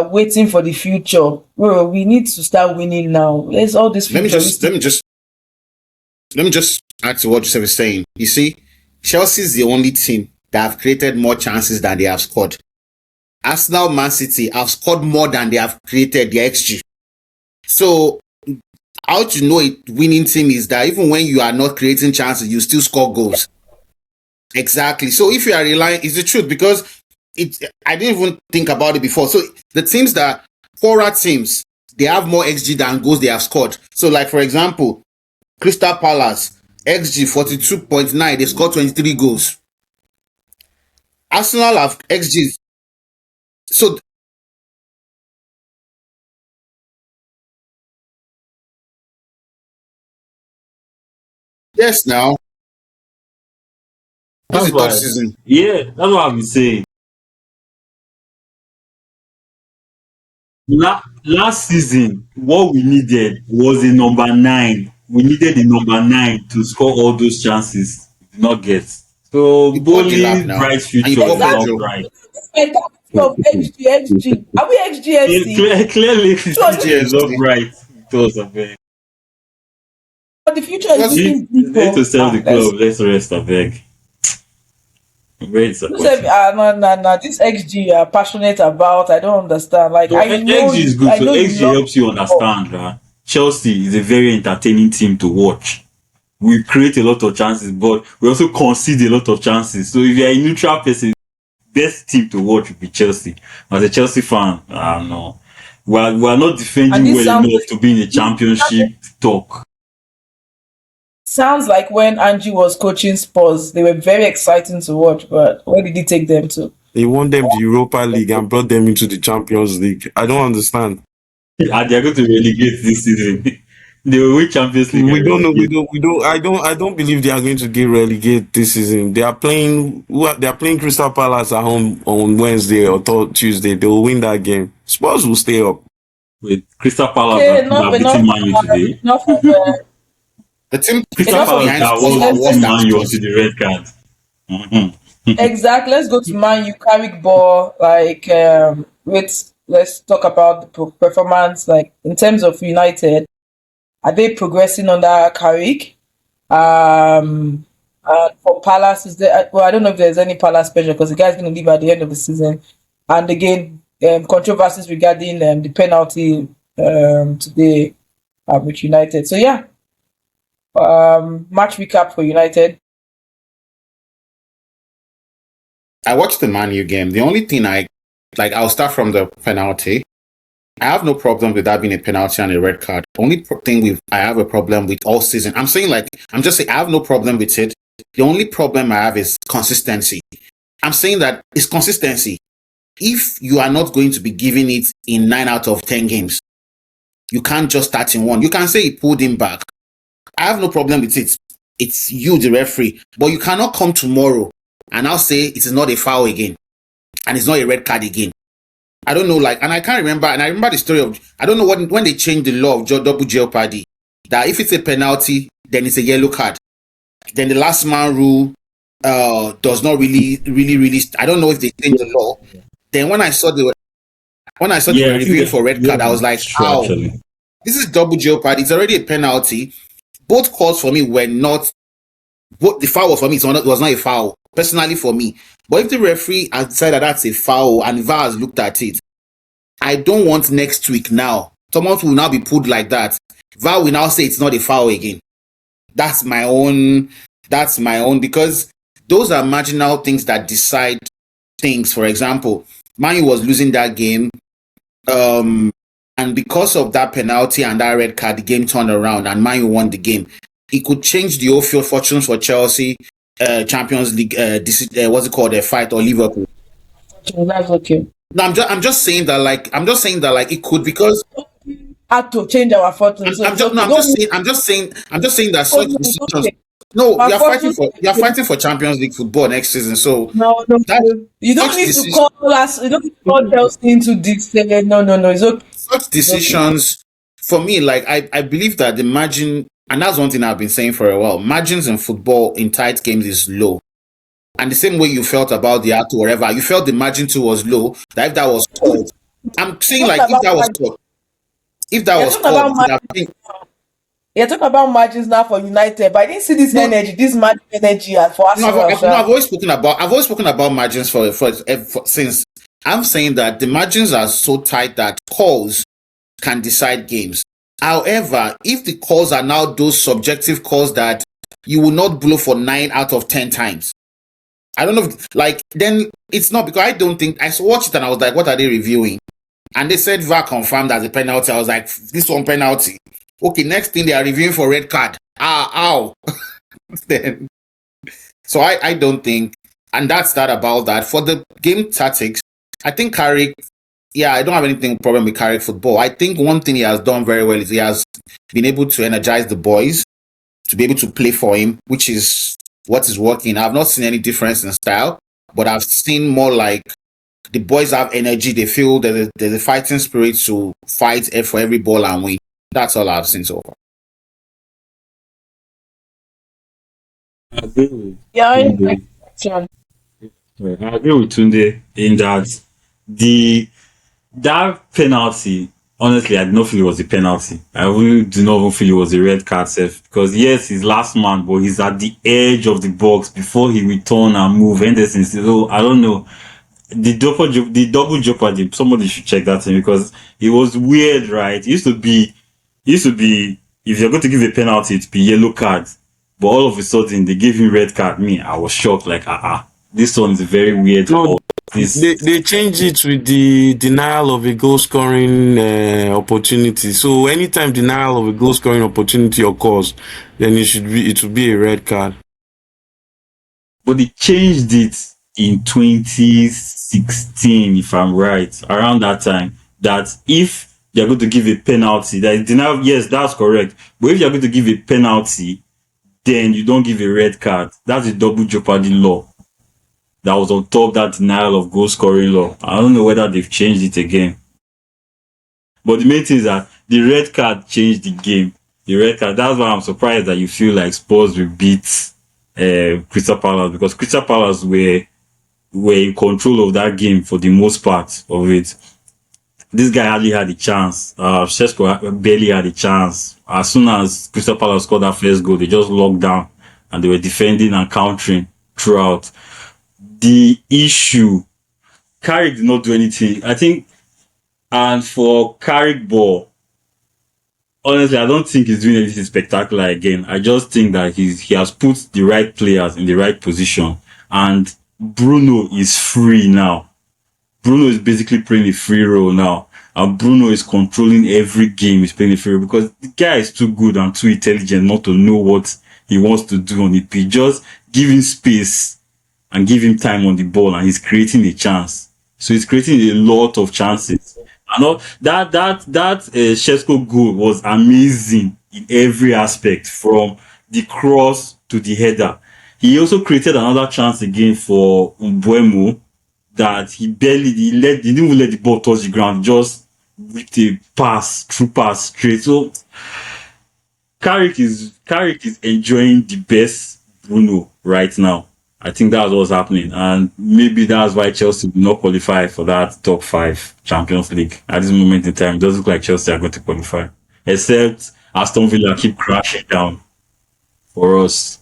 waiting for the future. We need to start winning now. Let's all this let me just futuristic. let me just add to what Joseph is saying. You see, Chelsea is the only team that have created more chances than they have scored. Arsenal, Man City have scored more than they have created their XG. So how to know a winning team is that even when you are not creating chances, you still score goals. Exactly. So if you are relying, it's the truth because I didn't even think about it before. So the teams that poorer teams, they have more XG than goals they have scored. So like for example, Crystal Palace, XG 42.9, they scored 23 goals. Arsenal have XG. So yes, now this That's is third why. season. Yeah, that's what I'm saying. Last season, what we needed was a number nine. We needed a number nine to score all those chances. We did not get. So You bought the lap Bowley's now, bright and you future bought is not Exactly. Pedro. bright. This mentality of XG. Are we XGSC? Clearly, his So future is not GST. bright. It was a bit. the future is Because looking You deep. need to sell the Let's club. Let's rest a beg. I'm very Joseph, disappointed. no, this XG you are passionate about. I don't understand. Like So XG is good. I So know you XG love helps you football. understand that Chelsea is a very entertaining team to watch. We create a lot of chances, but we also concede a lot of chances. So if you're a neutral person, best team to watch would be Chelsea. As a Chelsea fan, I don't know. We are not And defending this well enough to be in a championship talk. sounds like when Angie was coaching Spurs, they were very exciting to watch. But where did he take them to? He won them the Europa League and brought them into the Champions League. I don't understand. And they're going to relegate this season. They will win Champions League We and don't know. relegate. I don't believe they are going to get relegated this season. They are playing. They are playing Crystal Palace at home on Wednesday or Tuesday. They will win that game. Spurs will stay up. With Crystal Palace Okay, that enough, are beating enough, Man U today. enough of the team Crystal enough of Palace behind that Spurs was are worse beating than Man U until Spurs. the red card. Mhm. exactly. Let's go to Man U carry ball. Like, let's talk about the performance. Like in terms of United, are they progressing under Carrick? And for Palace, is there? Well, I don't know if there's any Palace special because the guy's going to leave at the end of the season. And again, controversies regarding the penalty today with United. So yeah, match recap for United. I watched the Man U game. The only thing I'll start from the penalty. I have no problem with that being a penalty and a red card. Only thing I have a problem with all season. I'm just saying I have no problem with it. The only problem I have is consistency. I'm saying that it's consistency. If you are not going to be giving it in 9 out of 10 games, you can't just start in one. You can say he pulled him back. I have no problem with it. It's you, the referee. But you cannot come tomorrow and now say it is not a foul again and it's not a red card again. I don't know, and I can't remember, and I remember the story of, I don't know when they changed the law of double jeopardy, that if it's a penalty, then it's a yellow card. Then the last man rule does not really, I don't know if they changed the law. Then when I saw they were Yeah, I think reviewing for red yeah, card, I was like, it's true how? actually. This is double jeopardy. It's already a penalty. Both calls for me were not, the foul was for me, it was not a foul, personally for me. But if the referee has decided that's a foul and VAR has looked at it, I don't want next week now. Someone will now be pulled like that. VAR will now say it's not a foul again. That's my own, because those are marginal things that decide things. For example, Man U was losing that game, and because of that penalty and that red card, the game turned around and Man U won the game. It could change the whole field fortunes for Chelsea, Champions League, what's it called, a fight, or Liverpool. That's okay. No, I'm just saying that it could, because Had to change our fortune, so I'm it's just no, okay. Don't I'm just saying that oh, such no, it's decisions okay. No, Unfortunately, you're fighting for Champions League football next season. So no, no, that no. You don't such need to decision, call us. You don't need to call Chelsea into this. No, no, no. It's okay. such It's okay. decisions for me, like I believe that the margin, and that's one thing I've been saying for a while. Margins in football in tight games is low. And the same way you felt about the Ato, whatever, you felt the margin too was low. That if that was called, I'm saying Talking like if about that was margins. called, if that You're was talking called, about it would have margins. been You're talking about margins now for United, but I didn't see this no. energy, this margin energy for No, Arsenal. No, Sha. I've always spoken about margins for since I'm saying that the margins are so tight that calls can decide games. However, if the calls are now those subjective calls that you will not blow for 9 out of 10 times, I don't know, like then it's not because I don't think I watched it and I was like, what are they reviewing? And they said VAR confirmed as a penalty. I was like, this one penalty. Okay, next thing they are reviewing for red card. Ow. Then so I don't think, and that's that about that. For the game tactics, I think Carrick, yeah, I don't have anything problem with Carrick football. I think one thing he has done very well is he has been able to energize the boys to be able to play for him, which is what is working. I've not seen any difference in style, but I've seen more like the boys have energy. They feel there's a fighting spirit to fight for every ball and win. That's all I've seen so far. I agree with Yeah, I Tunde. like Right, I agree with Tunde in that the that penalty, honestly, I do not feel it was a penalty. I really do not even feel it was a red card safe because yes, he's last man, but he's at the edge of the box before he return and move. Henderson, so I don't know. The double jeopardy. Somebody should check that in because it was weird, right? It used to be if you're going to give a penalty, it'd be yellow card, but all of a sudden they gave him red card. Me, I was shocked. Like, this one is very weird. No, Call. This they changed it with the denial of a goal scoring opportunity. So anytime denial of a goal scoring opportunity occurs, then it should be a red card. But they changed it in 2016, if I'm right, around that time. That if they're going to give a penalty, that is denial, yes, that's correct. But if you're going to give a penalty, then you don't give a red card. That's the double jeopardy law that was on top of that denial of goal scoring law. I don't know whether they've changed it again. But the main thing is that the red card changed the game. The red card. That's why I'm surprised that you feel like Spurs will beat Crystal Palace because Crystal Palace were in control of that game for the most part of it. This guy hardly had a chance. Shesko barely had a chance. As soon as Crystal Palace scored that first goal, they just locked down and they were defending and countering throughout. The issue, Carrick did not do anything. I think, and for Carrick ball, honestly, I don't think he's doing anything spectacular again. I just think that he has put the right players in the right position, and Bruno is free now. Bruno is basically playing a free role now, and Bruno is controlling every game he's playing a free role because the guy is too good and too intelligent not to know what he wants to do on the pitch. Just give him space and give him time on the ball, and he's creating a chance. So he's creating a lot of chances. And all that Shesko goal was amazing in every aspect, from the cross to the header. He also created another chance again for Mbuemo that he didn't even let the ball touch the ground, just with a true pass straight. So Carrick is enjoying the best Bruno right now. I think that's what's happening, and maybe that's why Chelsea will not qualify for that top five Champions League at this moment in time. It doesn't look like Chelsea are going to qualify, except Aston Villa keep crashing down for us.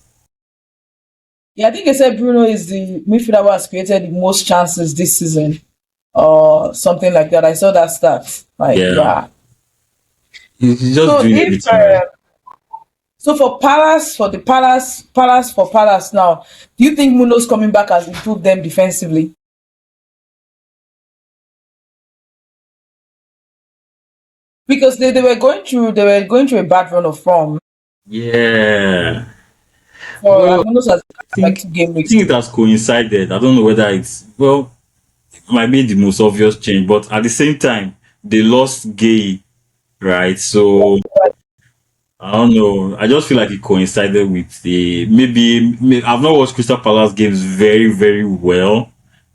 Yeah, I think I said Bruno is the midfielder who has created the most chances this season, or something like that. I saw that stat. Like, Yeah, yeah. he's just So doing if everything right. so for Palace, for the Palace for Palace now, do you think Munoz coming back has improved them defensively? Because they were going through a bad run of form. Yeah. For Well, Munoz has I like think two game I weeks. think it has coincided. I don't know whether it's well, it might be the most obvious change, but at the same time, they lost Gay, right? So I don't know. I just feel like it coincided with the I've not watched Crystal Palace games very, very well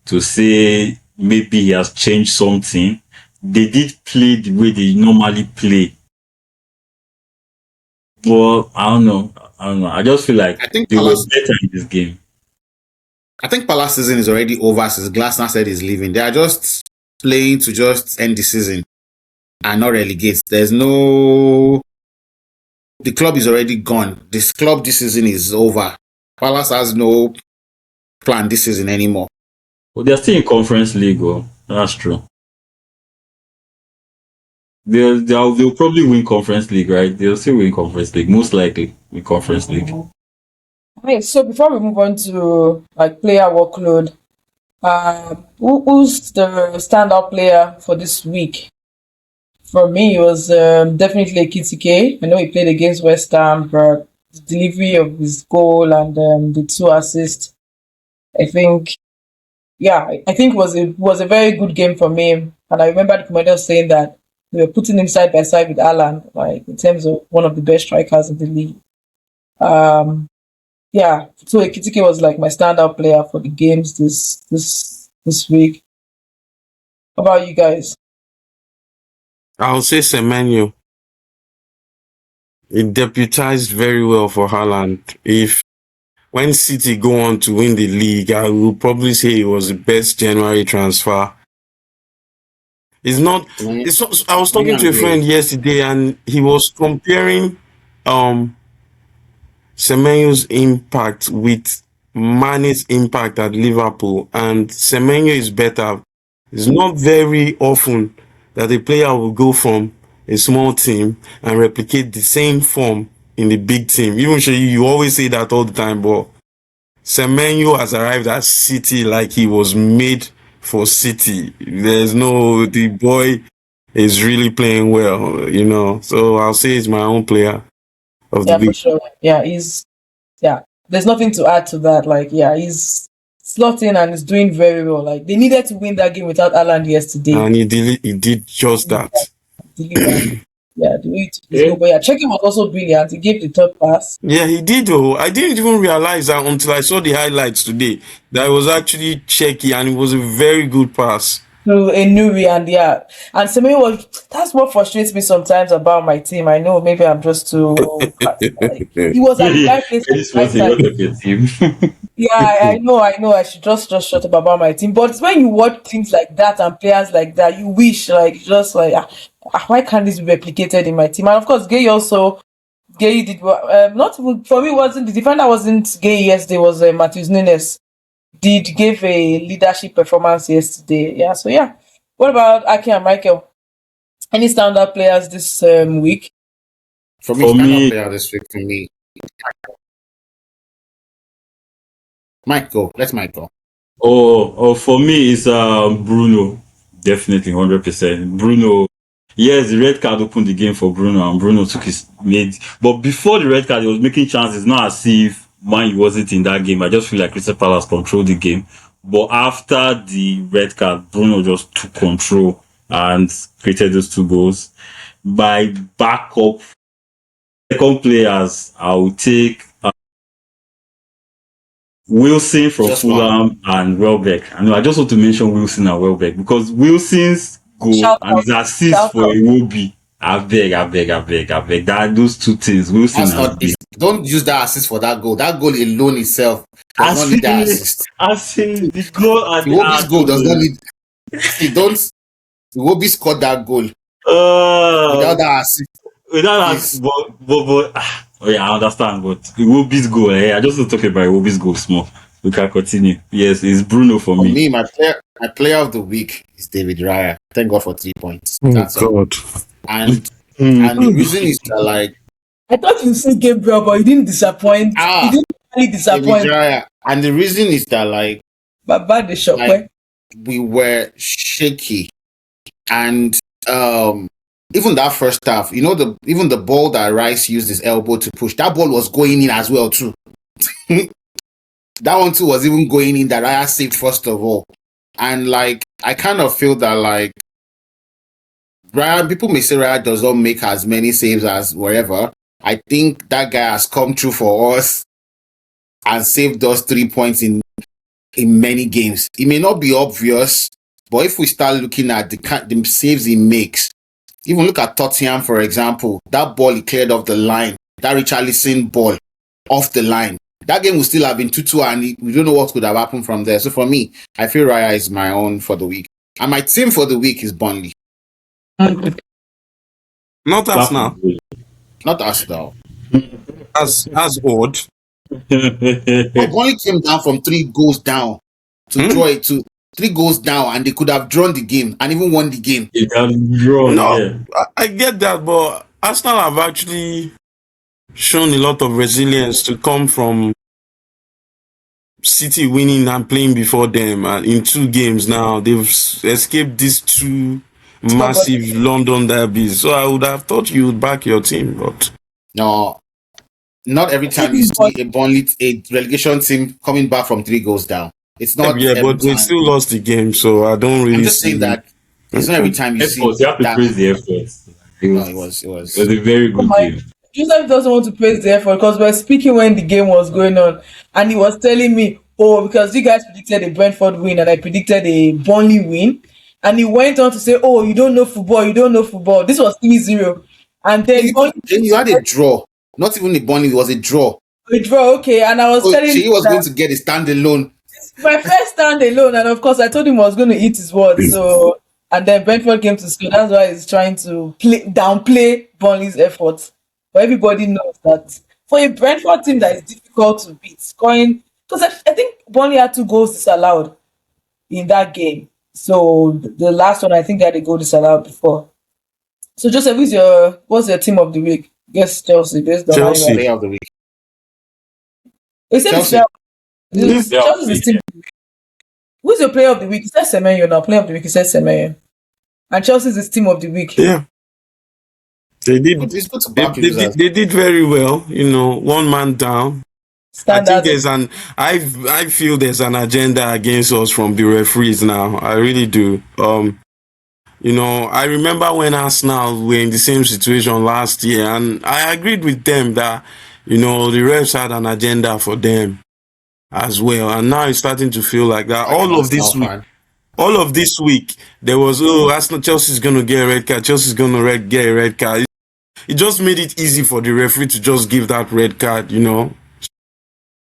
to say maybe he has changed something. They did play the way they normally play, but I don't know. I don't know. I just feel like I think they were Palace. better in this game. I think Palace season is already over since Glasner said he's leaving. They are just playing to just end the season and not relegate. There's no. The club is already gone. This club this season is over. Palace has no plan this season anymore. But they're still in Conference League. Oh, that's true. They'll probably win Conference League, right? They'll still win Conference League, most likely win Conference League. Okay, so before we move on to like player workload, who's the standout player for this week? For me, it was definitely Kitike. I know he played against West Ham, but the delivery of his goal and the two assists, I think, yeah, I think was a very good game for me. And I remember the commander saying that we were putting him side by side with Alan, like in terms of one of the best strikers in the league. Um, yeah, so Ekitike was like my standout player for the games this week. How about you guys? I'll say Semenyo. It deputized very well for Haaland. If when City go on to win the league, I will probably say it was the best January transfer. It's not. It's not, I was talking to a friend yesterday, and he was comparing Semenyo's impact with Mane's impact at Liverpool, and Semenyo is better. It's not very often that a player will go from a small team and replicate the same form in the big team. Even sure you always say that all the time, but Semenyo has arrived at City like he was made for City. The boy is really playing well, you know. So I'll say he's my own player of the Yeah, for week. sure. Yeah, he's yeah. There's nothing to add to that. Like, yeah, he's slotting and is doing very well. Like they needed to win that game without Alan yesterday. And he did just that. Deliver. Yeah, the way to his Yeah. goal. But yeah, checking was also brilliant. He gave the third pass. Yeah, he did. Oh, I didn't even realize that until I saw the highlights today that it was actually checky and it was a very good pass. To a Nuri and yeah, and Semenyo was that's what frustrates me sometimes about my team. I know maybe I'm just too like, he was at the right place I at just the want right a time. lot of your team. Yeah, I know. I should just shut up about my team. But when you watch teams like that and players like that, you wish like just like why can't this be replicated in my team? And of course, Gay did well. Not for me. Wasn't the defender wasn't Gay yesterday? Was Matthews Nunes did give a leadership performance yesterday? Yeah. So yeah. What about Aki and Michael? Any standout players this week? For me, For standout me, player this week for me, Mike go. Let Mike go. for me, it's Bruno. Definitely, 100%. Bruno. Yes, the red card opened the game for Bruno, and Bruno took his made. But before the red card, he was making chances. Not as if Man wasn't in that game. I just feel like Crystal Palace controlled the game. But after the red card, Bruno just took control and created those two goals. My backup second players, I will take Wilson from Just one. Fulham and Welbeck. I know I just want to mention Wilson and Welbeck because Wilson's goal Shout and out! his assist Shout for out! Iwobi. I beg. That those two things, Wilson That's has not been this. Don't use that assist for that goal. That goal alone itself does not as need that in, assist. the goal at the Iwobi's goal does not Arsenal. need. See, don't. Iwobi scored that goal Uh, without that assist. without that, Please. oh yeah, I understand, but Iwobi's goal. I just want to talk about Iwobi's goal small. We can continue. Yes, it's Bruno for For me. me, my player of the week is David Raya. Thank God for 3 points. Oh That's all. God. And Hmm. the reason is that like I thought you said Gabriel, but he didn't disappoint. He didn't really David disappoint. Raya. And the reason is that Baba the shop. like we were shaky and even that first half, even the ball that Rice used his elbow to push, that ball was going in as well too. That one too was even going in that Raya saved first of all. And like I kind of feel that like Raya, people may say Raya does not make as many saves as wherever, I think that guy has come through for us and saved us 3 points in many games. It may not be obvious, but if we start looking at the saves he makes, even look at Tottenham, for example, that ball he cleared off the line, that Richarlison ball off the line, that game would still have been 2-2 and we don't know what could have happened from there. So for me, I feel Raya is my own for the week. And my team for the week is Burnley. Not us now. Not Arsenal. As odd. But Burnley came down from 3 goals down to draw it to 3 goals down, and they could have drawn the game and even won the game. I get that, but Arsenal have actually shown a lot of resilience to come from City winning and playing before them. And in 2 games now, they've escaped these 2 massive London derbies. So I would have thought you would back your team, but no, not every time you see a relegation team coming back from 3 goals down. It's not. Yeah, but they still lost the game, so I don't really. I'm just saying that it's not every time you see. You have to praise the efforts. It was a very good game. Joseph doesn't want to praise the effort because we're speaking when the game was going on, and he was telling me, "Oh, because you guys predicted a Brentford win and I predicted a Burnley win," and he went on to say, "Oh, you don't know football. You don't know football. This was 3-0, and then you had a draw. Not even a Burnley. It was a draw. A draw, okay." And I was telling him he was going to get a standalone. My first standalone, and of course, I told him I was going to eat his words. So, and then Brentford came to score. That's why he's trying to downplay Burnley's efforts. But everybody knows that for a Brentford team that is difficult to beat, scoring, because I think Burnley had 2 goals disallowed in that game. So the last one, I think, they had a goal disallowed before. So Joseph, what's your team of the week? Yes, Chelsea. Based on Chelsea player of the week. Chelsea. Chelsea's team. Who's your player of the week? It says Semenyo now. Player of the week, it says Semenyo. And Chelsea's his team of the week. Yeah. They did. They did very well. 1 man down. Standard. I feel there's an agenda against us from the referees now. I really do. I remember when Arsenal were in the same situation last year, and I agreed with them that the refs had an agenda for them as well. And now it's starting to feel like that. All of this week, there was Arsenal, Chelsea's going to get a red card. Chelsea's going to get a red card. It just made it easy for the referee to just give that red card,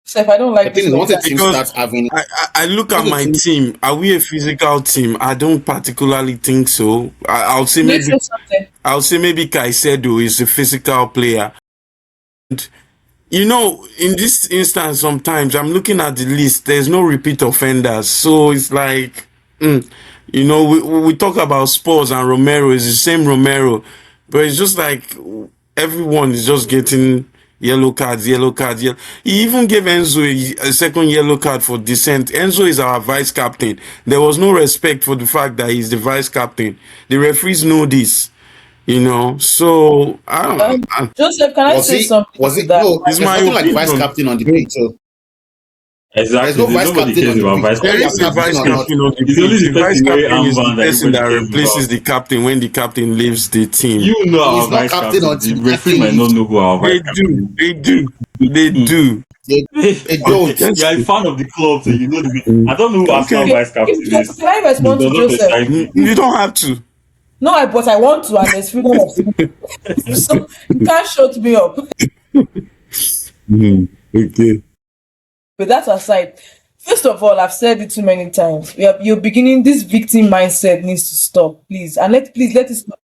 Seth, I don't like this because I look at my team. Are we a physical team? I don't particularly think so. I'll say maybe Caicedo is a physical player. And, in this instance, sometimes I'm looking at the list. There's no repeat offenders, so it's like, we talk about Spurs and Romero. It's the same Romero, but it's just like everyone is just getting yellow cards. He even gave Enzo a second yellow card for dissent. Enzo is our vice captain. There was no respect for the fact that he's the vice captain. The referees know this, so I don't know. Joseph, can I say something? Was it? No, it's my own like vice captain on the pitch. So exactly. There's no vice captain on the pitch. There is a vice captain on the pitch. The vice captain is the person that replaces the captain when the captain leaves the team. Our vice captain. The referee might not know who our vice captain is. They do. They don't. You're a fan of the club, so you know I don't know who Arsenal vice captain is. Can I respond to Joseph? You don't have to. No, but I want to, and there's freedom of speech. So you can't shut me up. Okay. But that aside, first of all, I've said it too many times. You're beginning, this victim mindset needs to stop, please. And let it stop.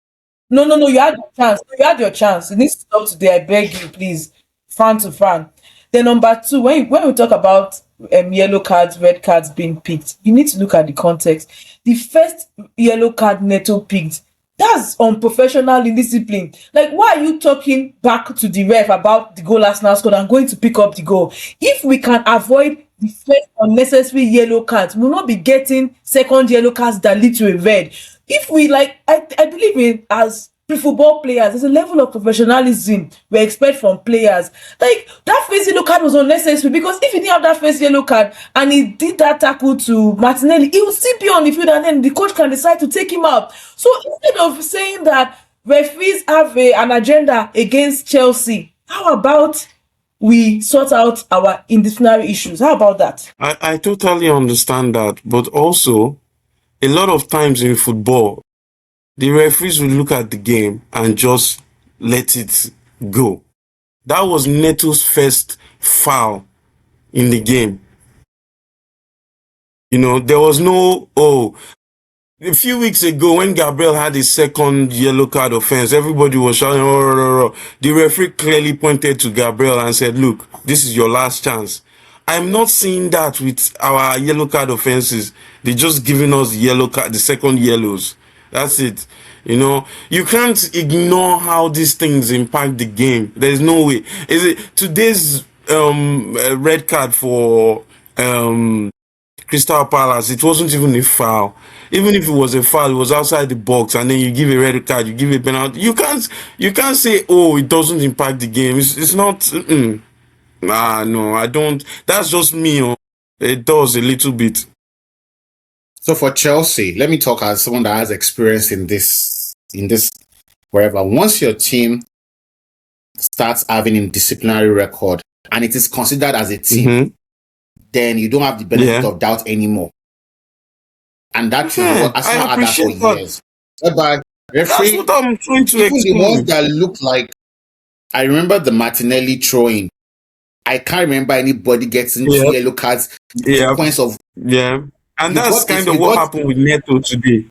No, you had your chance. You had your chance. It needs to stop today. I beg you, please. Fan to fan. Then number 2, when we talk about yellow cards, red cards being picked, you need to look at the context. The first yellow card Neto picked, that's unprofessional indiscipline. Like, why are you talking back to the ref about the goal Arsenal scored and going to pick up the goal? If we can avoid the first unnecessary yellow cards, we'll not be getting second yellow cards that lead to a red. If we I believe in, as football players, there's a level of professionalism we expect from players. Like, that first yellow card was unnecessary, because if he didn't have that first yellow card and he did that tackle to Martinelli, he would still be on the field, and then the coach can decide to take him out. So instead of saying that referees have an agenda against Chelsea, How about we sort out our indisciplinary issues? How about that? I totally understand that, but also a lot of times in football, the referees will look at the game and just let it go. That was Neto's first foul in the game. You know, there was no, a few weeks ago when Gabriel had his second yellow card offense, everybody was shouting, oh. The referee clearly pointed to Gabriel and said, look, this is your last chance. I'm not seeing that with our yellow card offenses. They're just giving us yellow card, the second yellows. That's it. You know, you can't ignore how these things impact the game. There's no way. Is it today's red card for Crystal Palace? It wasn't even a foul. Even if it was a foul, it was outside the box, and then you give a red card, you give a penalty. You can't say, oh, it doesn't impact the game. It's not. No, I don't. That's just me. It does a little bit. So for Chelsea, let me talk as someone that has experience in this wherever. Once your team starts having a disciplinary record and it is considered as a team, then you don't have the benefit of doubt anymore. And that is what Arsenal had that for years. But referee, that's what I'm trying to even explain. the ones that look like, I remember the Martinelli throwing. I can't remember anybody getting 2 yellow cards. Points of and that's kind of what happened with Neto today.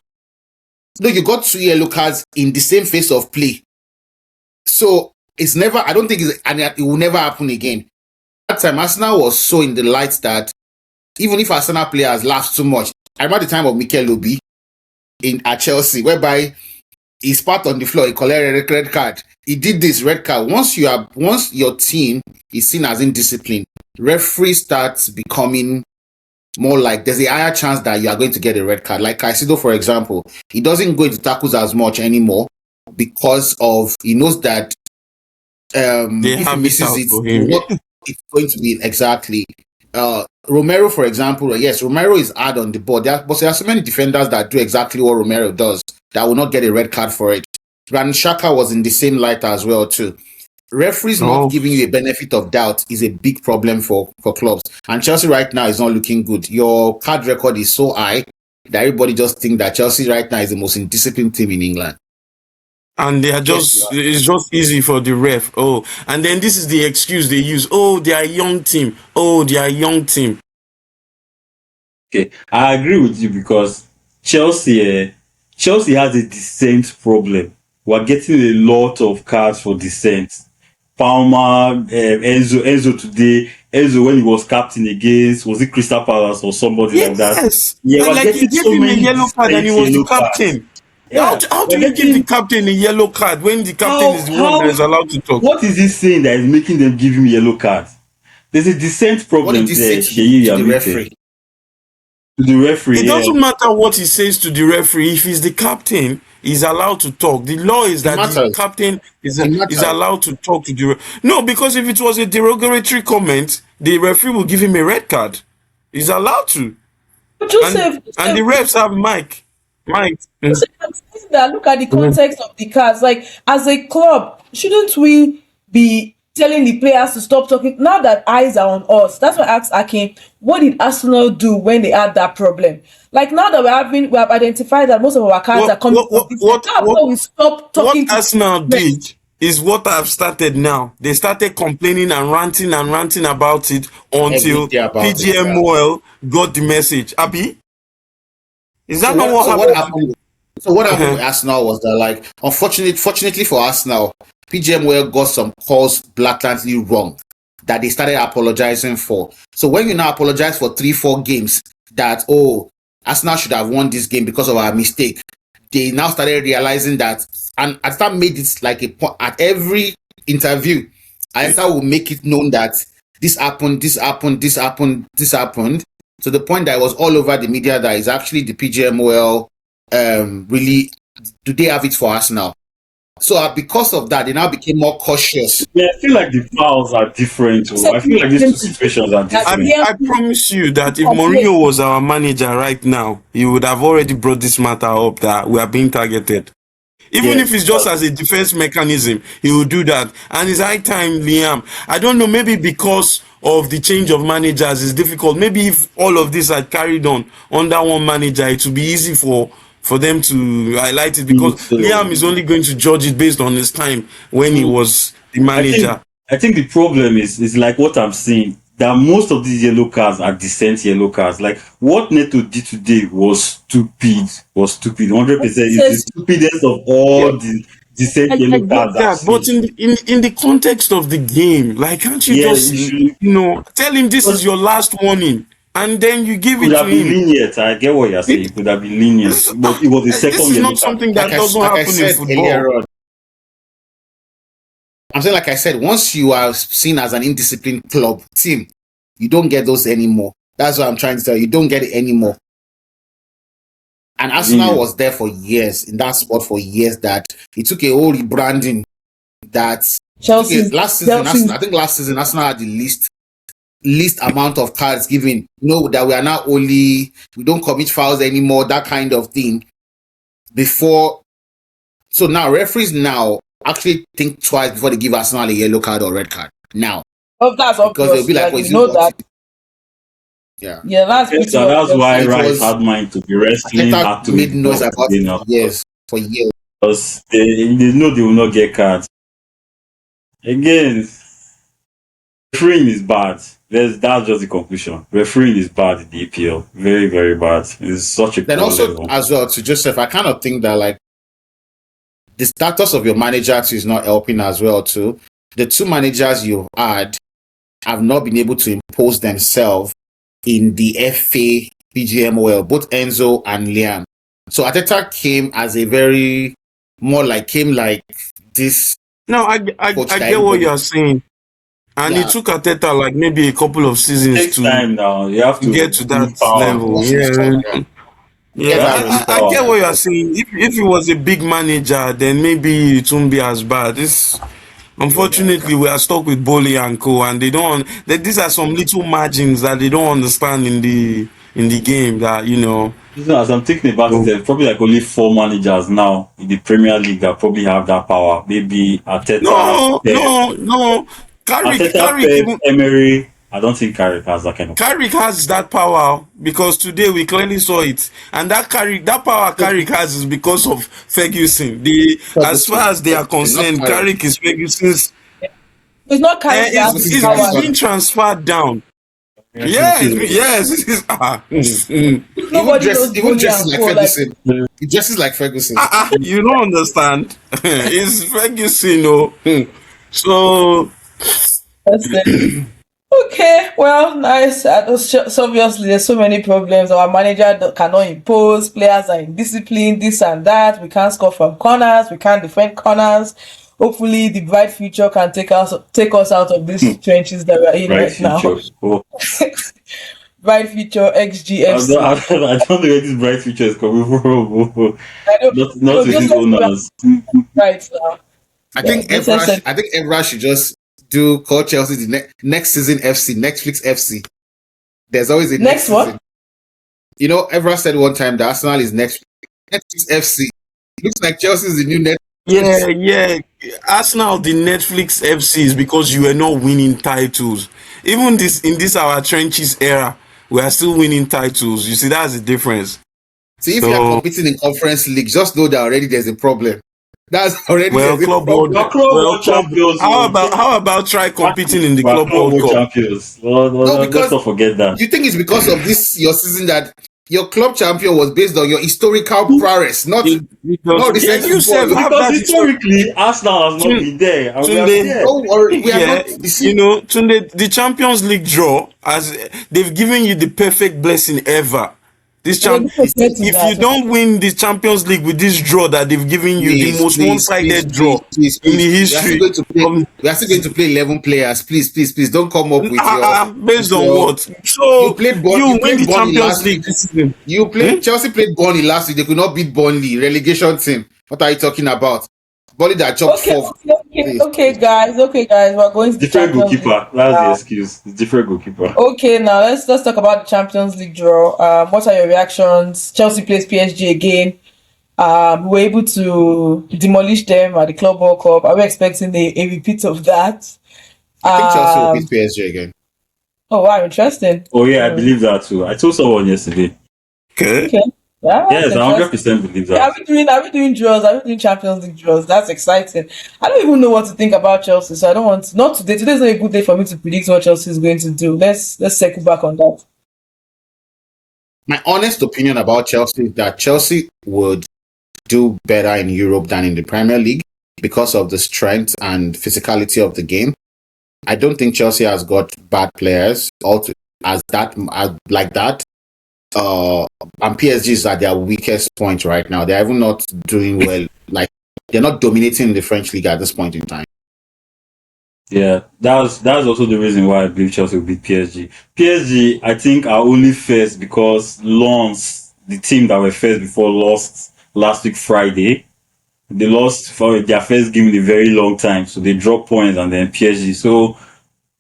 No, you got 2 yellow cards in the same phase of play. So it's never. I don't think it will never happen again. That time, Arsenal was so in the lights that even if Arsenal players laughed too much, I remember the time of Mikel Obi at Chelsea, whereby he spat on the floor, he collected a red card. He did this red card. Once your team is seen as indisciplined, referee starts becoming more like there's a higher chance that you are going to get a red card. Like Caicedo, for example, he doesn't go into tackles as much anymore because he knows that if he misses it, it's going to be exactly. Romero, for example, yes, Romero is hard on the ball. But there are so many defenders that do exactly what Romero does that will not get a red card for it. Granit Xhaka was in the same light as well too. Referees not giving you a benefit of doubt is a big problem for clubs. And Chelsea right now is not looking good. Your card record is so high that everybody just think that Chelsea right now is the most indisciplined team in England. And they are it's just easy for the ref. Oh, and then this is the excuse they use. Oh, they are a young team. Oh, they are a young team. Okay, I agree with you because Chelsea has a dissent problem. We're getting a lot of cards for dissent. Palmer, Enzo today. Enzo when he was captain against, was it Crystal Palace or somebody like that? Yes. Yeah, and like he gave him a yellow card and he was the captain. Yeah. How do you give the captain a yellow card when the captain is the one that is allowed to talk? What is he saying that is making them give him a yellow card? There's a dissent problem there. To the referee. To the referee. It doesn't matter what he says to the referee. If he's the captain, he's allowed to talk. The law is that the captain is allowed to talk to the No, because if it was a derogatory comment, the referee will give him a red card. He's allowed to. Joseph, and the refs have mic. Joseph, I'm saying that look at the context of the cards. Like, as a club, shouldn't we be telling the players to stop talking now that eyes are on us? That's why I asked Akin, what did Arsenal do when they had that problem? Like, now that we have identified that most of our cards are coming from this, how we stop talking? What Arsenal did is what I've started now. They started complaining and ranting about it until PGMOL got the message. Abi? Is that not what happened? So what happened with Arsenal was that, like, fortunately for Arsenal, PGMOL got some calls blatantly wrong that they started apologizing for. So when you now apologize for 3-4 games that, Arsenal should have won this game because of our mistake, they now started realizing that, and Arsenal made it like a point at every interview. Arsenal will make it known that this happened, to the point that it was all over the media that is actually the PGMOL really, do they have it for Arsenal? So because of that, they now became more cautious. Yeah, I feel like the fouls are different. I feel like these two situations are different. I promise you that if Mourinho was our manager right now, he would have already brought this matter up that we are being targeted. Even if it's just as a defense mechanism, he will do that. And it's high time, Liam. I don't know, maybe because of the change of managers, it's difficult. Maybe if all of this had carried on under one manager, it would be easy for them to highlight it, because So Liam is only going to judge it based on his time when he was the manager. I think the problem is like what I'm saying, that most of these yellow cards are decent yellow cards. Like what Neto did today was stupid. 100%. It's the stupidest of all the decent yellow cards I've seen. But in the context of the game, like, can't you tell him this is your last warning, and then you give it to him? Lenient. I get what you're saying. It could have been lenient, but it was the second. This is not something that doesn't happen in football. I'm saying, like I said, once you are seen as an indisciplined club team, you don't get those anymore. That's what I'm trying to tell you. You don't get it anymore. And Arsenal was there for years, in that spot for years, that it took a whole rebranding that Chelsea last season, I think last season Arsenal had the least amount of cards given. That we are now we don't commit fouls anymore, that kind of thing. Before, so now referees now actually think twice before they give Arsenal a yellow card or red card. Now, that's obvious. Because they'll be like, that. Yeah, that's why Rice had mine to be wrestling. Had to made noise about it. Yes, for years. Because they know they will not get cards. Again, refereeing is bad. That's just the conclusion. Refereeing is bad in the EPL. Very, very bad. It's such a then also level. As well to Joseph, I kind of think that like the status of your manager too is not helping as well too. The two managers you had have not been able to impose themselves in the FA PGMOL, both Enzo and Liam. So Arteta came as a came like this. No, I get what you're saying. And it took Arteta like maybe a couple of seasons to time now. You have to get to that level. Yeah, I get what you're saying. If he was a big manager, then maybe it won't be as bad. Unfortunately, we are stuck with Boli and Co. And these are some little margins that they don't understand in the game. That As I'm thinking about it, there's probably like only 4 managers now in the Premier League that probably have that power. Maybe Arteta. No. Carrick, Emery. I don't think Carrick has that kind of. Carrick has that power because today we clearly saw it, and that power Carrick has is because of Ferguson. As far as they are concerned, Carrick is Ferguson's. It's not Carrick. It's being transferred down. Yes. Nobody knows even dresses like Ferguson. He dresses like Ferguson. You don't understand. It's Ferguson, So. Okay, well, nice. So obviously, there's so many problems. Our manager cannot impose. Players are indisciplined. This and that. We can't score from corners. We can't defend corners. Hopefully, the bright future can take us out of these trenches that we're in right now. Bright future XGFC. I don't know where this bright future is coming from. Not with his owners. Right now. I think Evra should just call Chelsea the next season FC, Netflix FC. There's always a next season. Evra said one time that Arsenal is Netflix FC. Looks like Chelsea is the new Netflix. Yeah. Arsenal, the Netflix FC is because you were not winning titles. Even in this our trenches era, we are still winning titles. You see, that's the difference. See, if you are competing in Conference League, just know that already there's a problem. That's already Club World Champions. How about try competing in the Club World Cup? Champions. No, because let's not forget that. You think it's because of your season that your club champion was based on your historical prowess, not because historically Arsenal has not been there. Tunde, the Champions League draw, as they've given you the perfect blessing ever. If you don't win the Champions League with this draw that they've given you, the most one-sided draw in the history. We are still going to play 11 players. Please don't come up with your. Based on what? So you played win the Champions League this season. You played Chelsea played Burnley last week. They could not beat Burnley, relegation team. What are you talking about? Burnley that chopped fourth. Okay, guys. We're going to different goalkeeper. That's the excuse. It's different goalkeeper. Okay, now let's talk about the Champions League draw. What are your reactions? Chelsea plays PSG again. We were able to demolish them at the Club World Cup. Are we expecting a repeat of that? I think Chelsea will Um, beat PSG again. oh wow, interesting. Oh yeah, I believe that too. I told someone yesterday. Okay. Okay, yeah, that's Yes, I interesting. 100% believe Yeah, that. are we doing draws? Are we doing Champions League draws? That's exciting. I don't even know what to think about Chelsea, so I don't want not today. Today's not a good day for me to predict what Chelsea is going to do. Let's circle back on that. My honest opinion about Chelsea is that Chelsea would do better in Europe than in the Premier League because of the strength and physicality of the game. I don't think Chelsea has got bad players like that. And PSG is at their weakest point right now. They're even not doing well. Like they're not dominating the French league at this point in time. Yeah, that's also the reason why I believe Chelsea will beat PSG. PSG, I think, are only first because Lens, the team that were first before, lost last week Friday. They lost for their first game in a very long time, so they dropped points and then PSG. So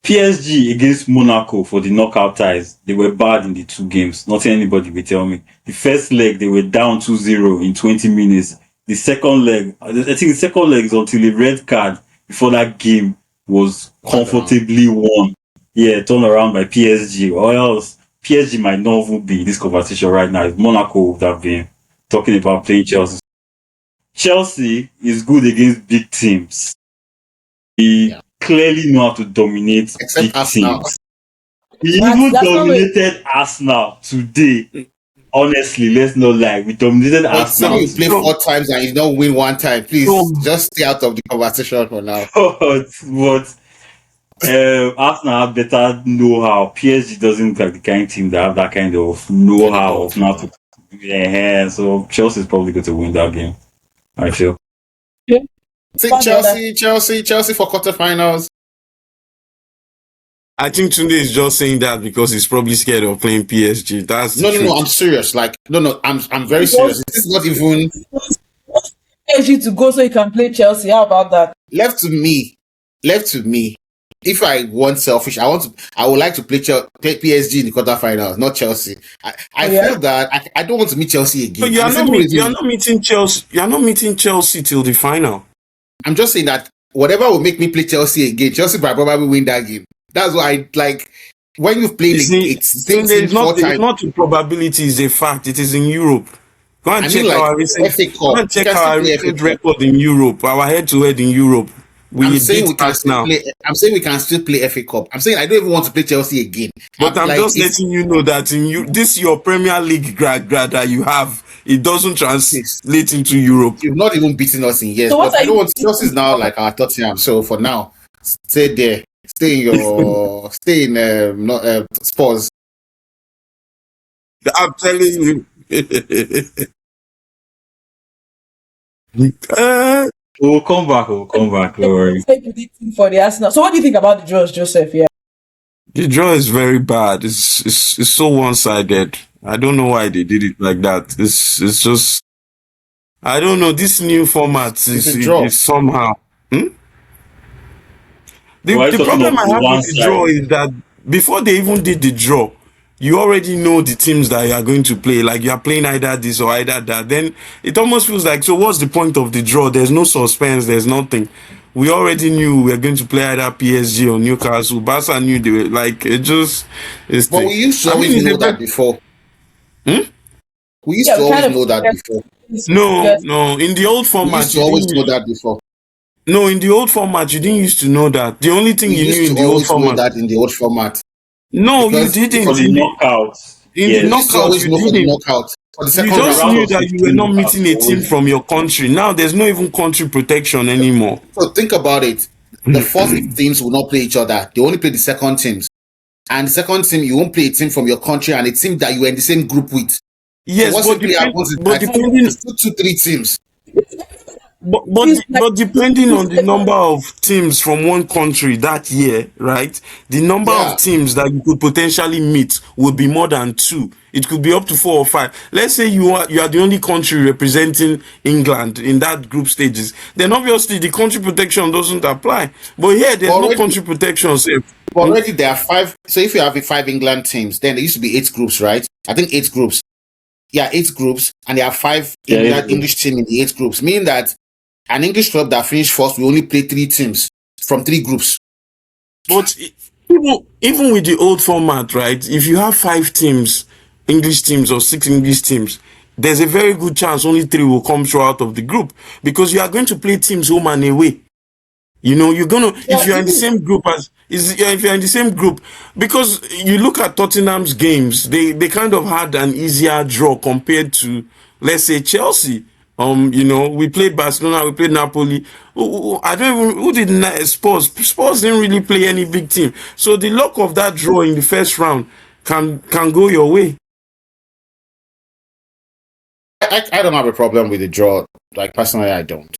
PSG against Monaco for the knockout ties, they were bad in the two games. Nothing anybody will tell me. The first leg, they were down 2-0 in 20 minutes. The second leg, I think the second leg is until a red card before that game was comfortably won. Yeah, turned around by PSG. Or else PSG might not even be in this conversation right now if Monaco would have been talking about playing Chelsea. Chelsea is good against big teams. He Yeah. clearly know how to dominate Except big Arsenal. teams. He That's even that's not way. dominated Arsenal today. Honestly, let's not lie. We dominated But when Arsenal you play So, 4 times and you don't win 1 time, so please just stay out of the conversation for now. but Arsenal have better know-how. PSG doesn't look like the kind of team that have that kind of Yeah, they know-how don't. of now to. Yeah, so Chelsea is probably going to win that game. I feel. Okay. I think About the other. Chelsea for quarterfinals. I think Tunde is just saying that because he's probably scared of playing PSG. That's the No. I'm truth. serious. Like, no. I'm very He serious. wants, This is not even he wants PSG to go so he can play Chelsea. How about that? left to me. Left to me. If I want selfish, I would like to play PSG in the quarterfinals, not Chelsea. I Oh yeah. feel that I don't want to meet Chelsea So again. And the simple reason you are is not meeting Chelsea. You are not meeting Chelsea till the final. I'm just saying that whatever will make me play Chelsea again, Chelsea will probably win that game. That's why I like when you've played You see, the same Tunde, team four it's times. not a probability, it's a fact. It is in Europe. Go and I mean, check like our recent FA go Cup, and you check can still our play FA recent Cup. record in Europe. Our head to head in Europe. I'm We saying beat we can still Arsenal. play. I'm saying we can still play FA Cup. I'm saying I don't even want to play Chelsea again. But I'm Like just letting you know that in you this your Premier League grad that you have, it doesn't translate into Europe. you've not even beaten us in years. So what But are I don't you want Chelsea's now like our Tottenham. So for now, stay there. Stay in not Spurs. I'm telling you. uh, We'll come back. We'll come back. Don't worry. predicting for the Arsenal? So what do you think about the draws, Joseph? Yeah. the draw is very bad. It's so one sided. I don't know why they did it like that. It's just I don't know. This new format It's a draw. is somehow. Hmm? Why are you The talking problem of I have one with the draw side? is that before they even did the draw, you already know the teams that you are going to play. Like you are playing either this or either that. Then it almost feels like, so what's the point of the draw? There's no suspense. There's nothing. We already knew we were going to play either PSG or Newcastle. Barca knew they were like it just is But the. we used to I mean, always it's a know bit. that before. Hmm? We used Yeah, to we kind always of know that before. No, yes. no. In the old We used format, to you always didn't. know that before. No, in the old format, you didn't used to know that. The only thing We you knew used in to the old always know format. that in the old format No, you because For didn't. the knockouts, In the we yes. used to knockout, always you know for the didn't. knockout for the You second For the just round. round knew of that you were 16 not knockouts, meeting you a team always from your country. Now there's no even country protection anymore. So think about it. The first teams will not play each other. They only play the second teams. And the second team, you won't play a team from your country and a team that you were in the same group with. So Yes, what simply happens is but that depending, it's still 3 teams. It's like but depending on the number of teams from one country that year, right? The number of Yeah. teams that you could potentially meet would be more than two. It could be up to 4 or 5. Let's say you are the only country representing England in that group stages. Then obviously the country protection doesn't apply. But here But there's no country protection. Safe. already there are 5. So if you have 5 England teams, then there used to be 8 groups, right? I think 8 groups. 8 groups, and there are 5 Yeah, in it's that good. English team in the 8 groups, meaning that an English club that finished first will only play 3 teams from 3 groups. But even with the old format, right? If you have 5 teams, English teams or 6 English teams, there's a very good chance only 3 will come through out of the group because you are going to play teams home and away. You know, you're gonna if Yeah, you're in the same group if you're in the same group, because you look at Tottenham's games, they kind of had an easier draw compared to, let's say, Chelsea. You know, we played Barcelona, we played Napoli. I don't even who did Spurs. Spurs didn't really play any big team, so the luck of that draw in the first round can go your way. I don't have a problem with the draw. Like, personally, I don't.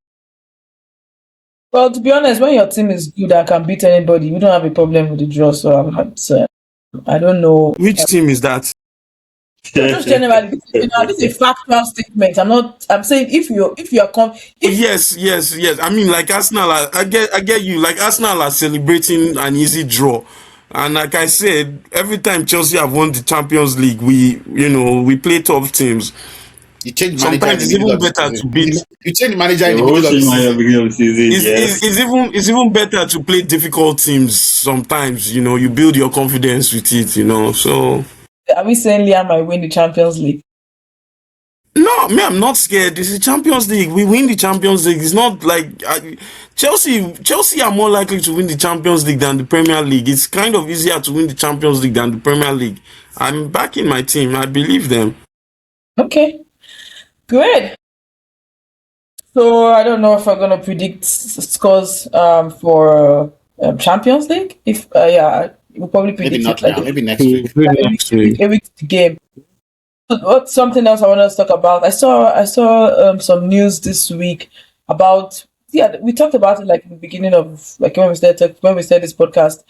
well, to be honest, when your team is good and can beat anybody, you don't have a problem with the draw. So I'm not. I don't know. Which team is that? No, just generally, this is a factual statement. I'm not. I'm saying if you are if Yes, yes, yes. I mean, like Arsenal, I get you. Like Arsenal are celebrating an easy draw, and like I said, every time Chelsea have won the Champions League, we play tough teams. You change manager in Sometimes the it's middle even of the better season. to beat. You change manager in The the whole middle of the team at the season. beginning of the season, It's, yes. it's even better to play difficult teams. Sometimes you build your confidence with it. So. are we saying Liam might win the Champions League? No, me, I'm not scared. This is Champions League. We win the Champions League. It's not like Chelsea are more likely to win the Champions League than the Premier League. It's kind of easier to win the Champions League than the Premier League. I'm backing my team. I believe them. Okay, great. So I don't know if we're gonna predict scores for Champions League. If yeah, we'll probably Maybe predict not it like now. Maybe next week. Next week. a week to game. What's something else I want to talk about? I saw some news this week about, yeah, we talked about it like in the beginning of, like when we started this podcast,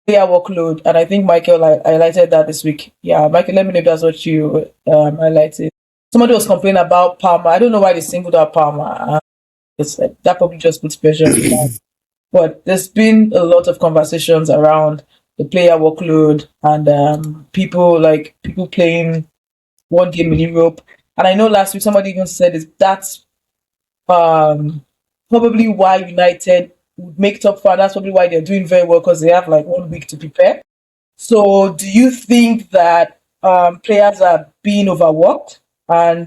player workload, and I think Michael highlighted that this week. Yeah, Michael, let me know if that's what you highlighted. Somebody was complaining about Palmer. I don't know why they singled out Palmer. It's like, that probably just puts pressure on the guy. But there's been a lot of conversations around the player workload and people playing one game in Europe. And I know last week somebody even said that's probably why United would make top four. That's probably why they're doing very well because they have like 1 week to prepare. So, do you think that players are being overworked? So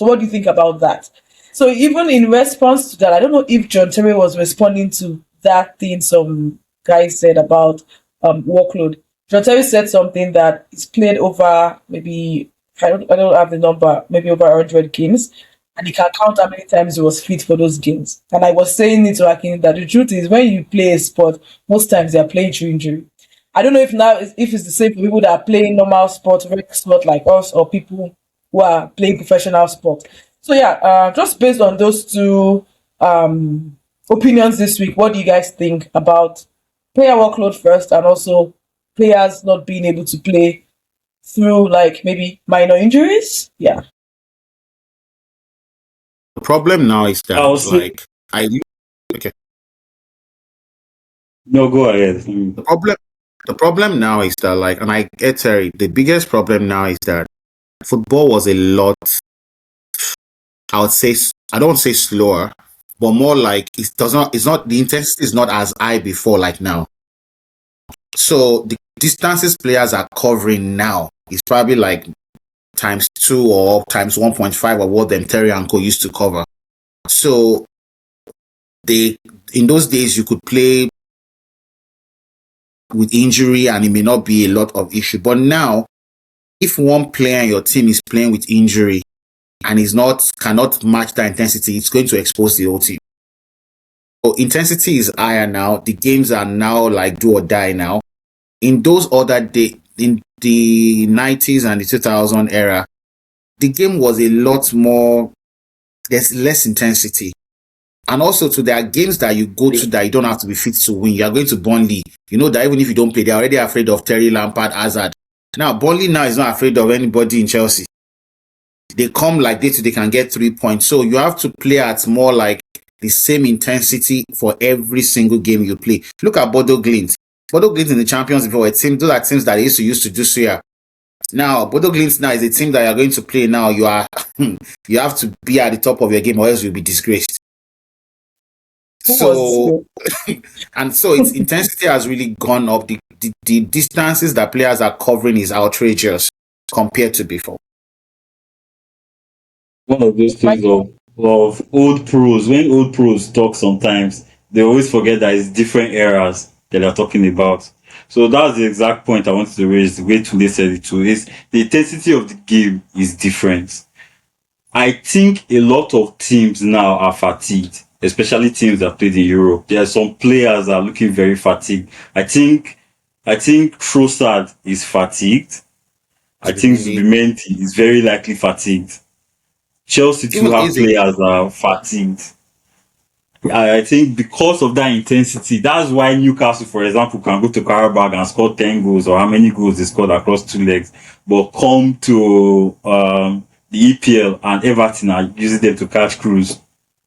what do you think about that? So, even in response to that, I don't know if John Terry was responding to that thing some guy said about workload. John Terry said something that is played over maybe I don't have the number, maybe over 100 games, and he can count how many times he was fit for those games. And I was saying it to Akin that the truth is when you play a sport, most times they are playing through injury. I don't know if it's the same for people that are playing normal sport, rec sport like us, or people who are playing professional sport. So yeah, just based on those two opinions this week, what do you guys think about player workload first, and also players not being able to play through like maybe minor injuries? Yeah. The problem now is I'll that, say, like, I okay. no, go ahead. The problem now is that, like, and I get Terry. The biggest problem now is that football was a lot. I would say I don't say slower, but more like it does not. It's not the intensity is not as high before like now. So the distances players are covering now is probably like times 2 or times 1.5 of what them Terry and Co used to cover. So they in those days you could play with injury and it may not be a lot of issue. But now, if one player in your team is playing with injury and cannot match that intensity, it's going to expose the whole team. So intensity is higher now. The games are now like do or die now. In those other days, in the 90s and the 2000 era, the game was a lot more, there's less intensity. And also, there are games that you go to that you don't have to be fit to win. You are going to Burnley. You know that even if you don't play, they're already afraid of Terry, Lampard, Hazard. Now, Burnley now is not afraid of anybody in Chelsea. They come like this, they can get 3 points. So you have to play at more like the same intensity for every single game you play. Look at Bodo Glint. Bodo Glint in the Champions before, those are teams that they used to do so here. Now, Bodo Glimt now is a team that you're going to play now. You are you have to be at the top of your game or else you'll be disgraced. Who was So good? and so its intensity has really gone up. The distances that players are covering is outrageous compared to before. One of those My things of old pros. When old pros talk sometimes, they always forget that it's different eras that they're talking about. So that's the exact point I wanted to raise. The way Tunde said it too is the intensity of the game is different. I think a lot of teams now are fatigued, especially teams that played in Europe. There are some players that are looking very fatigued. I think Trossard is fatigued. I think Zubimendi, Zubimendi is very likely fatigued. Chelsea too even have Eze. players that are fatigued. I think because of that intensity, that's why Newcastle, for example, can go to Karabakh and score 10 goals or how many goals they scored across 2 legs, but come to the EPL and Everton are using them to catch crews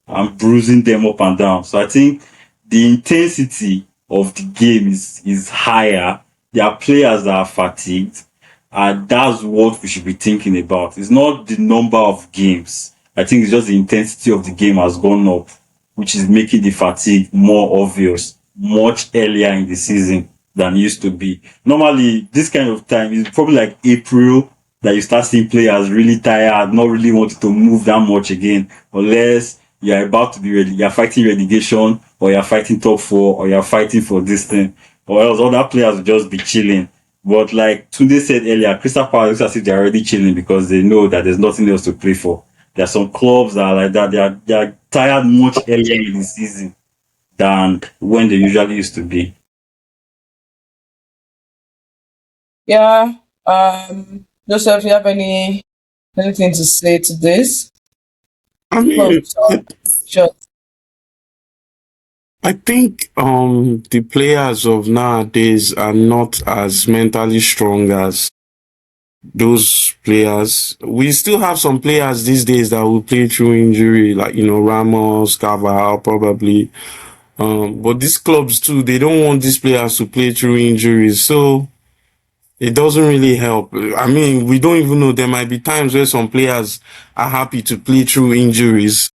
and bruising them up and down. So I think the intensity of the game is higher. There are players that are fatigued, and that's what we should be thinking about. It's not the number of games. I think it's just the intensity of the game has gone up, which is making the fatigue more obvious much earlier in the season than it used to be. Normally, this kind of time is probably like April that you start seeing players really tired, not really wanting to move that much again, unless you're about to be ready, you're fighting relegation, or you're fighting top four, or you're fighting for this thing, or else other players will just be chilling. But like Tunde said earlier, Crystal Palace looks as if they're already chilling because they know that there's nothing else to play for. There are some clubs that are like that. They are tired much earlier in the season than when they usually used to be. Yeah. Joseph, you have anything to say to this? I mean, Close. Sure. I think the players of nowadays are not as mentally strong as those players. We still have some players these days that will play through injury, like Ramos, Carvajal, probably. But these clubs too, they don't want these players to play through injuries, so it doesn't really help. I mean, we don't even know. There might be times where some players are happy to play through injuries,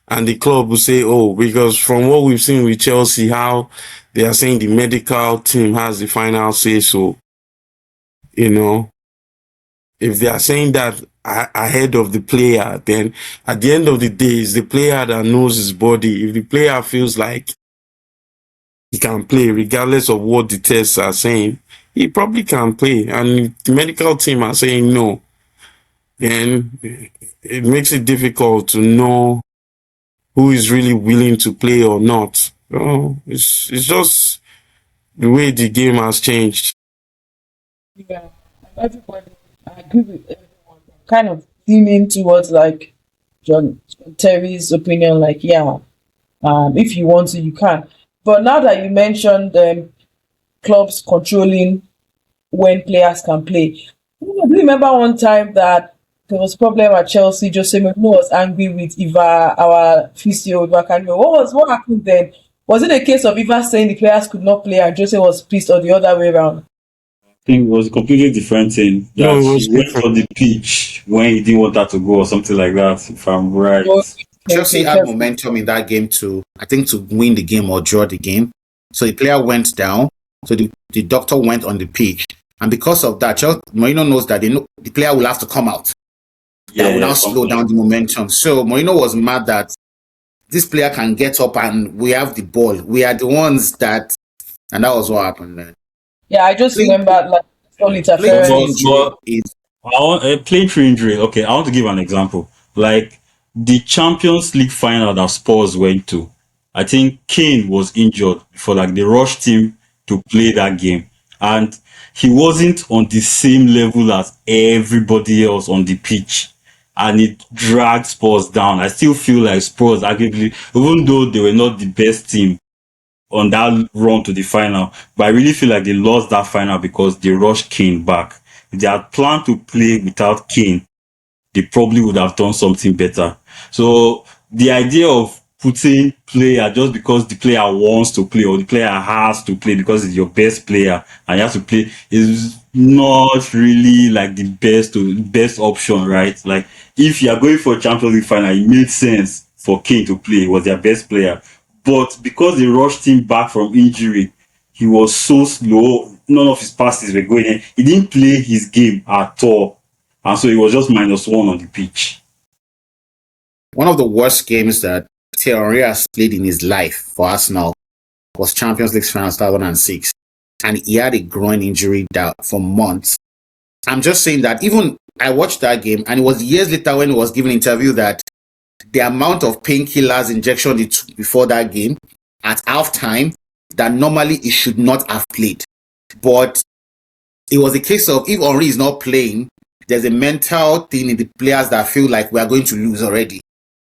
and the club will say, "Oh, because from what we've seen with Chelsea, how they are saying the medical team has the final say." So, you know, if they are saying that ahead of the player, then at the end of the day, it's the player that knows his body. If the player feels like he can play, regardless of what the tests are saying, he probably can play. And if the medical team are saying no, then it makes it difficult to know who is really willing to play or not. It's just the way the game has changed. Yeah. Everybody, I agree with everyone. Kind of leaning towards like John Terry's opinion, like, yeah, if you want to, you can. But now that you mentioned clubs controlling when players can play, do you remember one time that there was problem at Chelsea? Jose Mourinho was angry with Eva, our physio, Eva Canio. What happened then? Was it a case of Eva saying the players could not play and Jose was pissed, or the other way around? I think it was a completely different thing No, that it she was went different. on the pitch when he didn't want her to go or something like that, if I'm Oh, right. okay, Chelsea okay, had careful. momentum in that game to, I think, to win the game or draw the game. So the player went down. So the doctor went on the pitch. And because of that, Mourinho knows that the player will have to come out. That will Yeah, now slow something like down the momentum. So Mourinho was mad that this player can get up and we have the ball. We are the ones that, and that was what happened then. Yeah, I just Playing, remember like all playing that. through But, interference. injury but is, I want play through injury. Okay, I want to give an example. Like the Champions League final that Spurs went to. I think Kane was injured before like they rushed him to play that game. And he wasn't on the same level as everybody else on the pitch. And it dragged Spurs down. I still feel like Spurs arguably, even though they were not the best team on that run to the final. But I really feel like they lost that final because they rushed Kane back. If they had planned to play without Kane, they probably would have done something better. So the idea of putting player just because the player wants to play or the player has to play because it's your best player and you have to play is not really like the best option, right? Like if you are going for a Champions League final, it made sense for Kane to play. He was their best player. But because they rushed him back from injury, he was so slow. None of his passes were going in. He didn't play his game at all. And so he was just -1 on the pitch. One of the worst games that Thierry has played in his life for Arsenal was Champions League final 2006. And he had a groin injury that for months. I'm just saying that even I watched that game, and it was years later when he was giving an interview that the amount of painkillers injection he took before that game at halftime, that normally he should not have played. But it was a case of if Henry is not playing, there's a mental thing in the players that feel like we are going to lose already.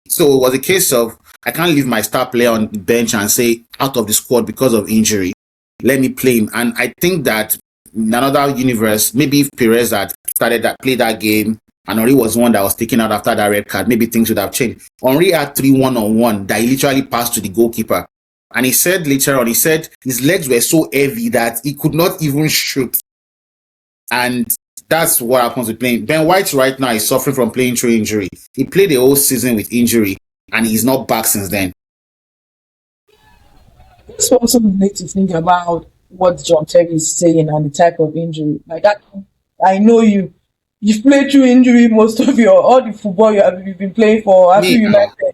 So it was a case of I can't leave my star player on the bench and say out of the squad because of injury. Let me play him. And I think that in another universe, maybe if Perez had played that game and Henry was one that was taken out after that red card, maybe things would have changed. Henry had 3 1-on-1 that he literally passed to the goalkeeper. And he said later on, his legs were so heavy that he could not even shoot. And that's what happens with playing. Ben White right now is suffering from playing through injury. He played the whole season with injury and he's not back since then. This also need to think about what John Terry is saying and the type of injury. Like that, I know you've played through injury most of all the football you've been playing for after United.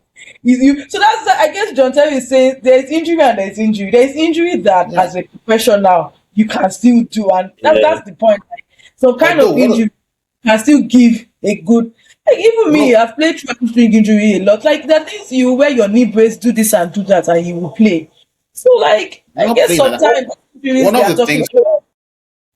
So that's I guess John Terry is saying there's injury and there's injury. There's injury that as a professional you can still do, and that's the point. Like, some kind of injury can still give a good. Like even me, I've played through hamstring injury a lot. Like the things you wear your knee brace, do this and do that, and you will play. So like I guess sometimes one of the things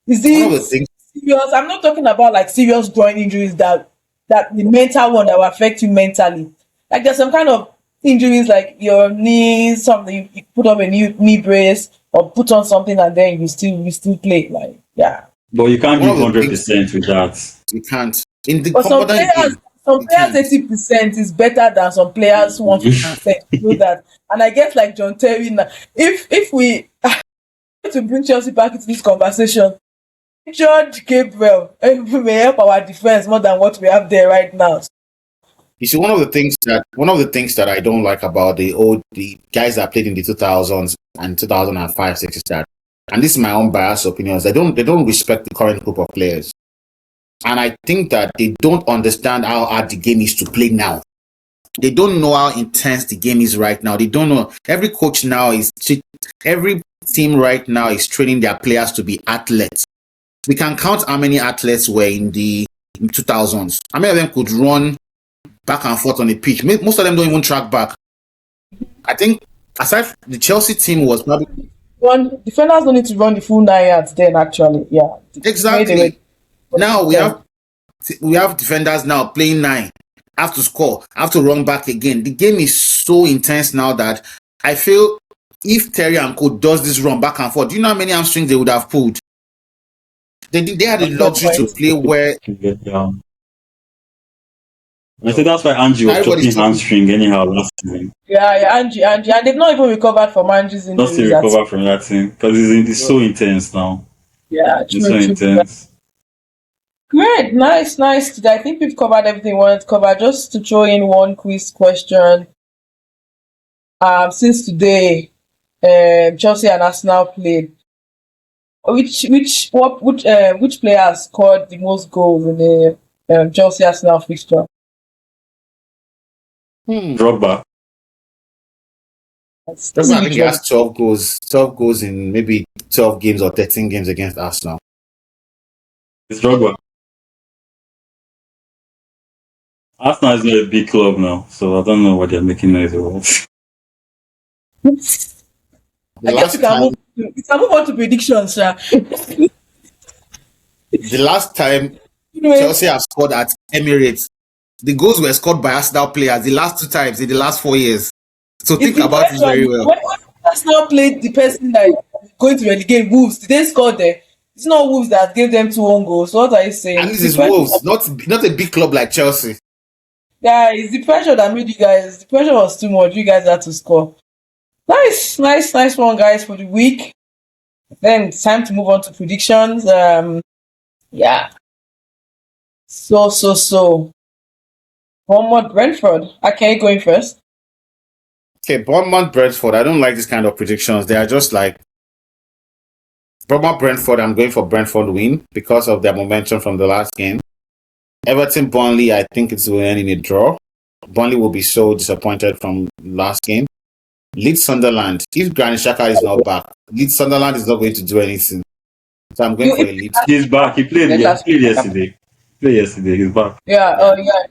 is it serious? I'm not talking about like serious groin injuries that the mental one that will affect you mentally. Like there's some kind of injuries like your knees, something you put on a new knee brace or put on something and then you still play. Like But you can't give 100% with that. You can't. But some players 80% is better than some players 100%. You know that. And I guess like John Terry, if we to bring Chelsea back into this conversation, George Gabriel may help our defense more than what we have there right now. You see, one of the things that I don't like about the guys that played in the 2000s and 2005, 6 is that, and this is my own biased opinions, they don't respect the current group of players. And I think that they don't understand how hard the game is to play now. They don't know how intense the game is right now. They don't know. Every coach now every team right now is training their players to be athletes. We can count how many athletes were in the 2000s. How many of them could run back and forth on the pitch? Most of them don't even track back. I think aside from the Chelsea team was probably defenders don't need to run the full 9 yards then actually. Yeah. Exactly. Now we have defenders now playing 9, have to score, have to run back again. The game is so intense now that I feel if Terry and Co does this run back and forth, do you know how many hamstrings they would have pulled? They had the luxury to play where. I think that's why Angie was chopping hamstring anyhow last season. Yeah, Angie, and they've not even recovered from Angie's injury. Not still recover from that thing because it's so intense now. Yeah, it's so intense. Great, nice. I think we've covered everything we wanted to cover. Just to throw in one quiz question. Since today, Chelsea and Arsenal played, which player scored the most goals in the Chelsea Arsenal fixture? Drogba. I think he has 12 goals in maybe 12 games or 13 games against Arsenal. It's Drogba. Arsenal is not a big club now, so I don't know what they're making noise about. I guess we can move on to predictions, sir. The last time Chelsea have scored at Emirates, the goals were scored by Arsenal players the last 2 times in the last 4 years. So think about it very well. When Arsenal played the person that is going to relegate Wolves, did they score there? It's not Wolves that gave them 2 own goals. So what are you saying? And this is Wolves, not a big club like Chelsea. Guys, the pressure that made you guys, the pressure was too much. You guys had to score. Nice one, guys, for the week. Then it's time to move on to predictions. Yeah. So. Bournemouth, Brentford. Okay, going first. Okay, Bournemouth, Brentford. I don't like this kind of predictions. They are just like Bournemouth, Brentford. I'm going for Brentford win because of their momentum from the last game. Everton, Burnley. I think it's will end in a draw. Burnley will be so disappointed from last game. Leeds, Sunderland. If Granit Xhaka is not back, Leeds, Sunderland is not going to do anything. So I'm going You for if a Leeds. He's back. He played. played Yeah, he last week. played yesterday. Played yesterday. He's back. Yeah, Yeah. yeah.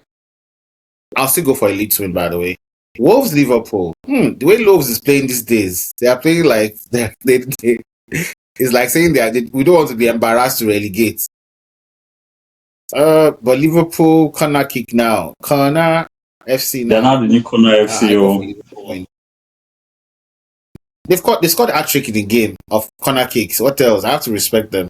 I'll still go for a Leeds win, by the way. Wolves, Liverpool. The way Wolves is playing these days, they are playing like it's like saying we don't want to be embarrassed to relegate. But Liverpool corner kick now. Corner FC They're now. now the new corner I go for FCO. Liverpool win. They scored a hat-trick in the game of corner kicks. What else? I have to respect them.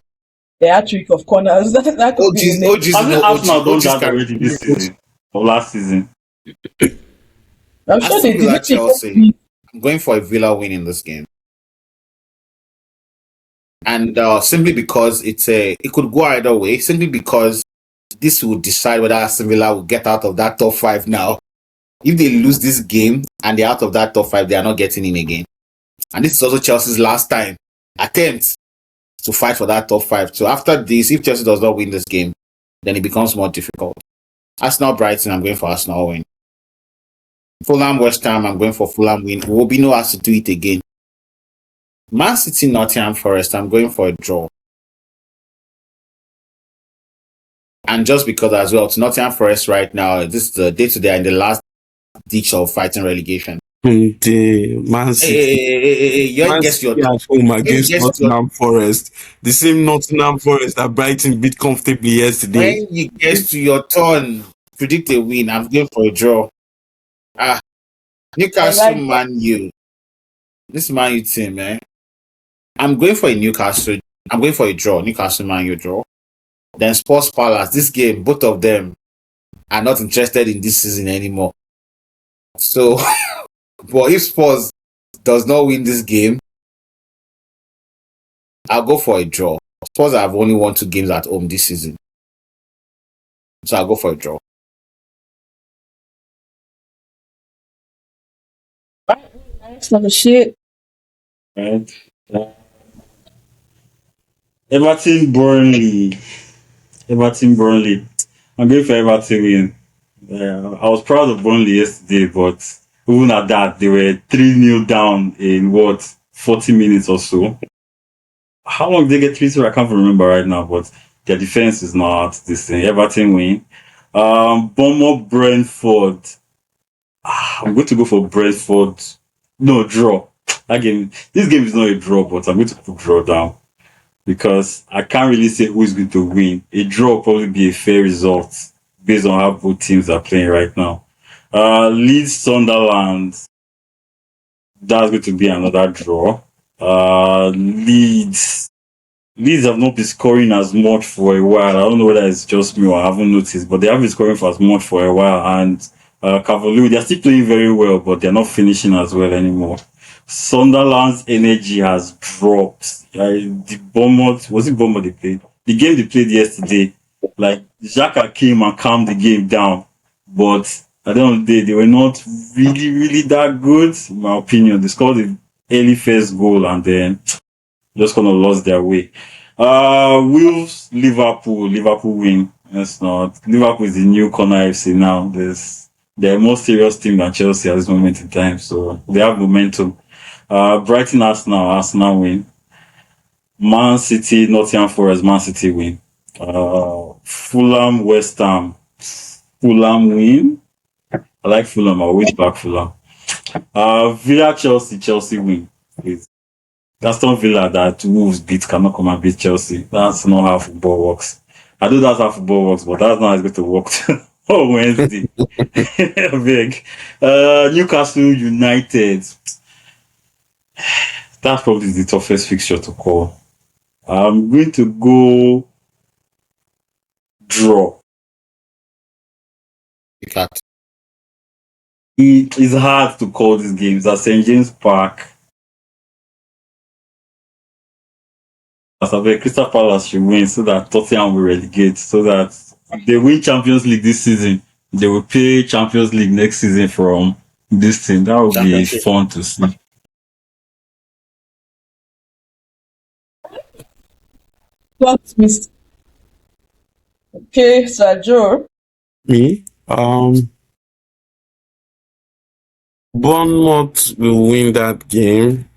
The hat trick of corners. That could be the OGs, name. OGs, you Hasn't know, Arsenal done OGs that carry. already this season or last season? I'm sure Aston they did Villa, it. Chelsea. I'm going for a Villa win in this game. And simply because it could go either way, simply because this will decide whether Aston Villa will get out of that top five now. If they lose this game and they're out of that top five, they are not getting in again. And this is also Chelsea's last time attempt to fight for that top five. So after this, if Chelsea does not win this game, then it becomes more difficult. Arsenal, Brighton, I'm going for Arsenal win. Fulham, West Ham, I'm going for Fulham win. Wobino has to do it again. Man City, Nottingham Forest, I'm going for a draw. And just because as well, to Nottingham Forest right now, this is the day-to-day in the last ditch of fighting relegation. The Man City. You ain't Man guess your City at home you ain't against guess your Nottingham Forest. The same Nottingham Forest that Brighton beat comfortably yesterday. when you get to your turn, predict a win. I'm going for a draw. I Newcastle like that. Man U. This Man U team, man. I'm going for a Newcastle. I'm going for a draw. Newcastle Man U draw. Then Sports Palace. This game, both of them are not interested in this season anymore. So, but if Spurs does not win this game, I'll go for a draw. Spurs have only won 2 games at home this season. So I'll go for a draw. That's not the shit. Right? Everton, Burnley. Everton, Burnley. I'm going for Everton win. I was proud of Burnley yesterday, but even at that, they were 3-0 down in 40 minutes or so. How long did they get 3-0? I can't remember right now, but their defense is not this thing. Everton win. Bournemouth, Brentford. I'm going to go for Brentford. No, draw. This game is not a draw, but I'm going to put draw down because I can't really say who is going to win. A draw will probably be a fair result based on how both teams are playing right now. Leeds, Sunderland. That's going to be another draw. Leeds have not been scoring as much for a while. I don't know whether it's just me or I haven't noticed, but they haven't been scoring for as much for a while. And Cavalier, they're still playing very well, but they're not finishing as well anymore. Sunderland's energy has dropped. The Bournemouth, was it Bournemouth they played? The game they played yesterday, like Xhaka came and calmed the game down, but at the end of the day, they were not really, really that good, in my opinion. They scored the early first goal and then just kind of lost their way. Wolves, Liverpool win. That's not. Liverpool is the new corner FC now. They're a more serious team than Chelsea at this moment in time, so they have momentum. Brighton, Arsenal win. Man City, Nottingham Forest, Man City win. Fulham, West Ham, Fulham win. I like Fulham. I always back Fulham. Villa, Chelsea win. Aston Villa that Wolves beat cannot come and beat Chelsea. That's not how football works. I know that's how football works, but that's not how it's going to work on Wednesday. Big. Newcastle United. That's probably the toughest fixture to call. I'm going to go draw. You can't. It is hard to call these games at St. James Park. As I bet Crystal Palace should win so that Tottenham will relegate. So that if they win Champions League this season, they will play Champions League next season from this team. That would be Championship. fun to see. Plot twist. Okay, Sir Joe. Me? Bournemouth will win that game.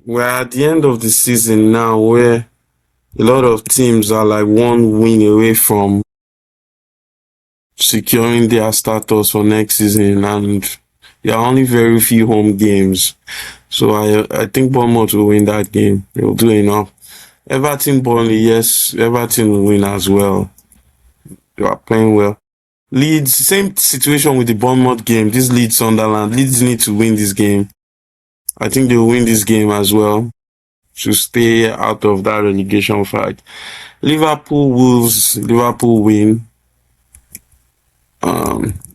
We're at the end of the season now where a lot of teams are like one win away from securing their status for next season, and there are only very few home games. So I think Bournemouth will win that game. They will do enough. Everton, Burnley, yes, Everton will win as well. They are playing well. Leeds, same situation with the Bournemouth game. This Leeds Sunderland. Leeds need to win this game. I think they will win this game as well to stay out of that relegation fight. Liverpool, Wolves, Liverpool win.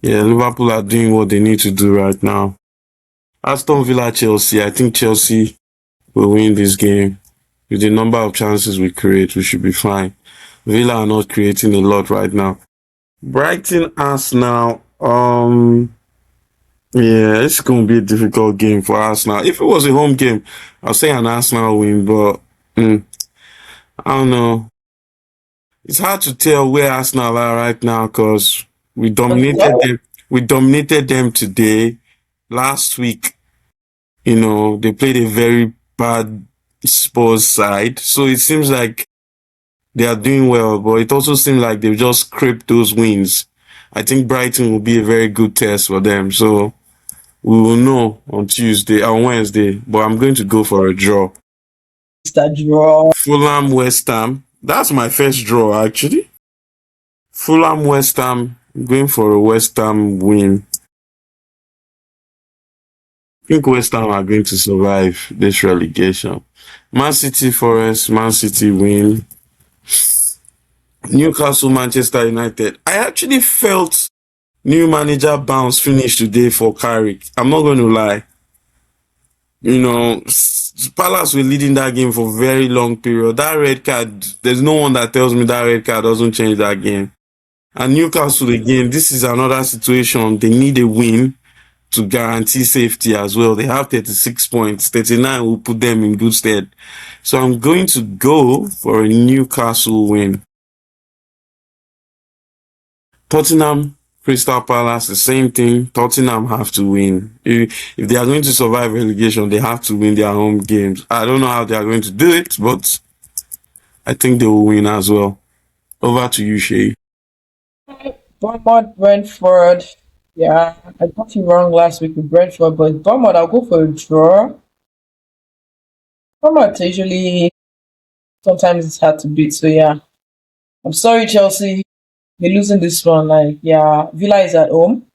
Liverpool are doing what they need to do right now. Aston Villa, Chelsea. I think Chelsea will win this game. With the number of chances we create, we should be fine. Villa are not creating a lot right now. Brighton, Arsenal. It's going to be a difficult game for Arsenal. If it was a home game, I'll say an Arsenal win, but I don't know. It's hard to tell where Arsenal are right now because we dominated them. We dominated them today. Last week, they played a very bad Spurs side. So it seems like they are doing well, but it also seems like they've just scraped those wins. I think Brighton will be a very good test for them. So we will know on Wednesday, but I'm going to go for a draw. Mr. Draw. Fulham, West Ham. That's my first draw, actually. Fulham, West Ham. I'm going for a West Ham win. I think West Ham are going to survive this relegation. Man City, Forest. Man City win. Newcastle, Manchester United. I actually felt new manager bounce finish today for Carrick. I'm not going to lie. Palace were leading that game for a very long period. That red card, there's no one that tells me that red card doesn't change that game. And Newcastle again, this is another situation. They need a win to guarantee safety as well. They have 36 points. 39 will put them in good stead. So I'm going to go for a Newcastle win. Tottenham, Crystal Palace, the same thing. Tottenham have to win. If they are going to survive relegation, they have to win their home games. I don't know how they are going to do it, but I think they will win as well. Over to you, Shay. Bournemouth, Brentford. Yeah, I got you wrong last week with Brentford, but Bournemouth, I'll go for a draw. Bournemouth usually, sometimes it's hard to beat, so yeah. I'm sorry, Chelsea. You're losing this one. Villa is at home.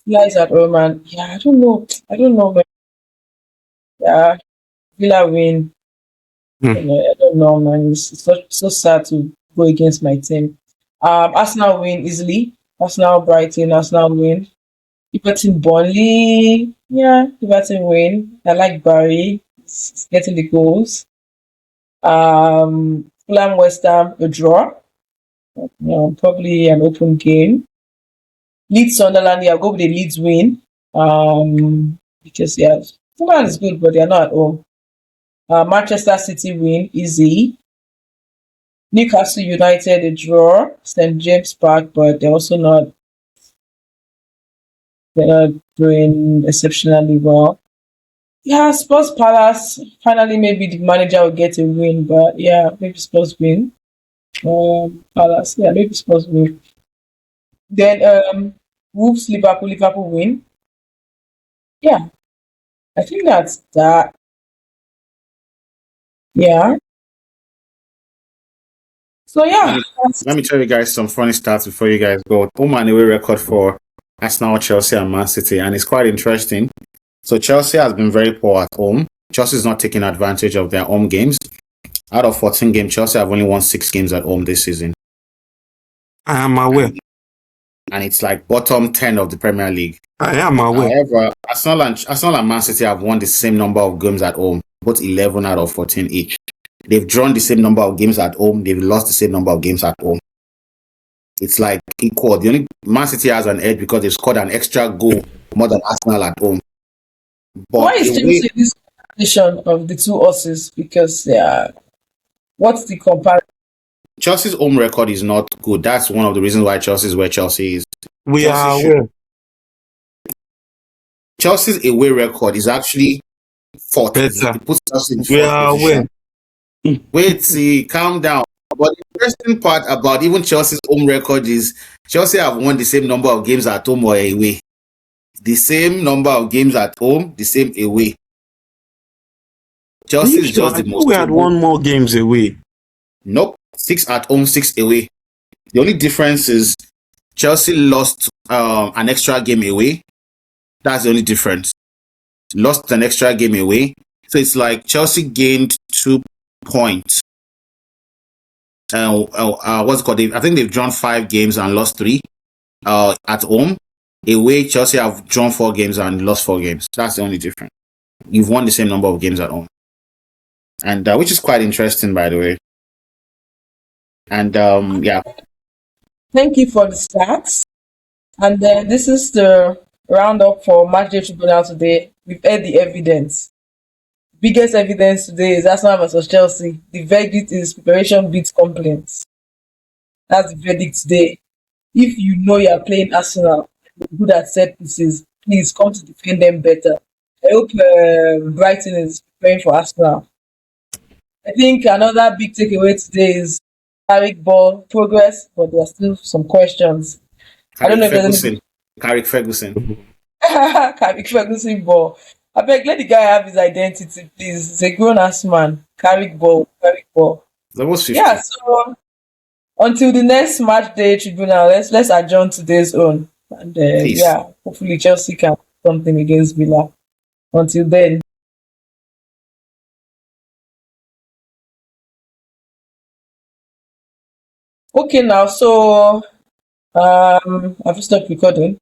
Villa is at home, and yeah, I don't know. Man. Yeah, Villa win. I don't know, man. It's so sad to go against my team. Arsenal win easily. Arsenal, Brighton, Arsenal win. Everton, Burnley. Yeah, Everton win. I like Barry. He's getting the goals. Fulham, West Ham, a draw. Probably an open game. Leeds, Sunderland. Yeah, I'll go with the Leeds win. Because yeah, Sunderland is good, but they're not at home. Manchester City win, easy. Newcastle United, a draw. St. James Park, but they're not doing exceptionally well. Yeah, Spurs Palace. Finally, maybe the manager will get a win, but yeah, maybe Spurs win. Palace, yeah, maybe Spurs win. Then Wolves, Liverpool win. Yeah, I think that's that. Yeah. So yeah, Let me tell you guys some funny stats before you guys go. Home and away record for Arsenal, Chelsea, and Man City, and it's quite interesting. So Chelsea has been very poor at home. Chelsea is not taking advantage of their home games. Out of 14 games, Chelsea have only won 6 games at home this season. I am aware. and it's like bottom 10 of the Premier League. I am aware. However, Arsenal and Man City have won the same number of games at home, both 11 out of 14 each. They've drawn the same number of games at home. They've lost the same number of games at home. It's like equal. The only Man City has an edge because they've scored an extra goal more than Arsenal at home. But Why is the way Chelsea this competition of the two horses? Because what's the comparison? Chelsea's home record is not good. That's one of the reasons why Chelsea is where Chelsea is. We Chelsea are should- aware. Chelsea's away record is actually fourth. Better. It puts Chelsea in We fourth are position. aware. Wait, see, calm down. But the interesting part about even Chelsea's home record is Chelsea have won the same number of games at home or away. The same number of games at home, the same away. Chelsea is just I the thought most. we had one more games away. Nope, 6 at home, 6 away. The only difference is Chelsea lost an extra game away. That's the only difference. Lost an extra game away. So it's like Chelsea gained 2 points. What's it called? I think they've drawn 5 games and lost 3 at home. Away, Chelsea have drawn 4 games and lost 4 games. That's the only difference. You've won the same number of games at home. And which is quite interesting, by the way. And yeah. Thank you for the stats. And then this is the roundup for Matchday tribunal today. We've heard the evidence. Biggest evidence today is Arsenal versus Chelsea. The verdict is preparation beats complaints. That's the verdict today. If you know you are playing Arsenal, good at set pieces, please come to defend them better. I hope Brighton is preparing for Arsenal. I think another big takeaway today is Carrick ball progress, but there are still some questions. I don't know if there's any Carrick Ferguson. Carrick Ferguson ball. I beg, let the guy have his identity, please. He's a grown ass man. Carrick ball, Carrick ball. Almost 50. Yeah, so until the next match day tribunal, let's adjourn today's own. And Peace. yeah, hopefully Chelsea can do something against Villa. Until then. Okay now, so have you stopped recording?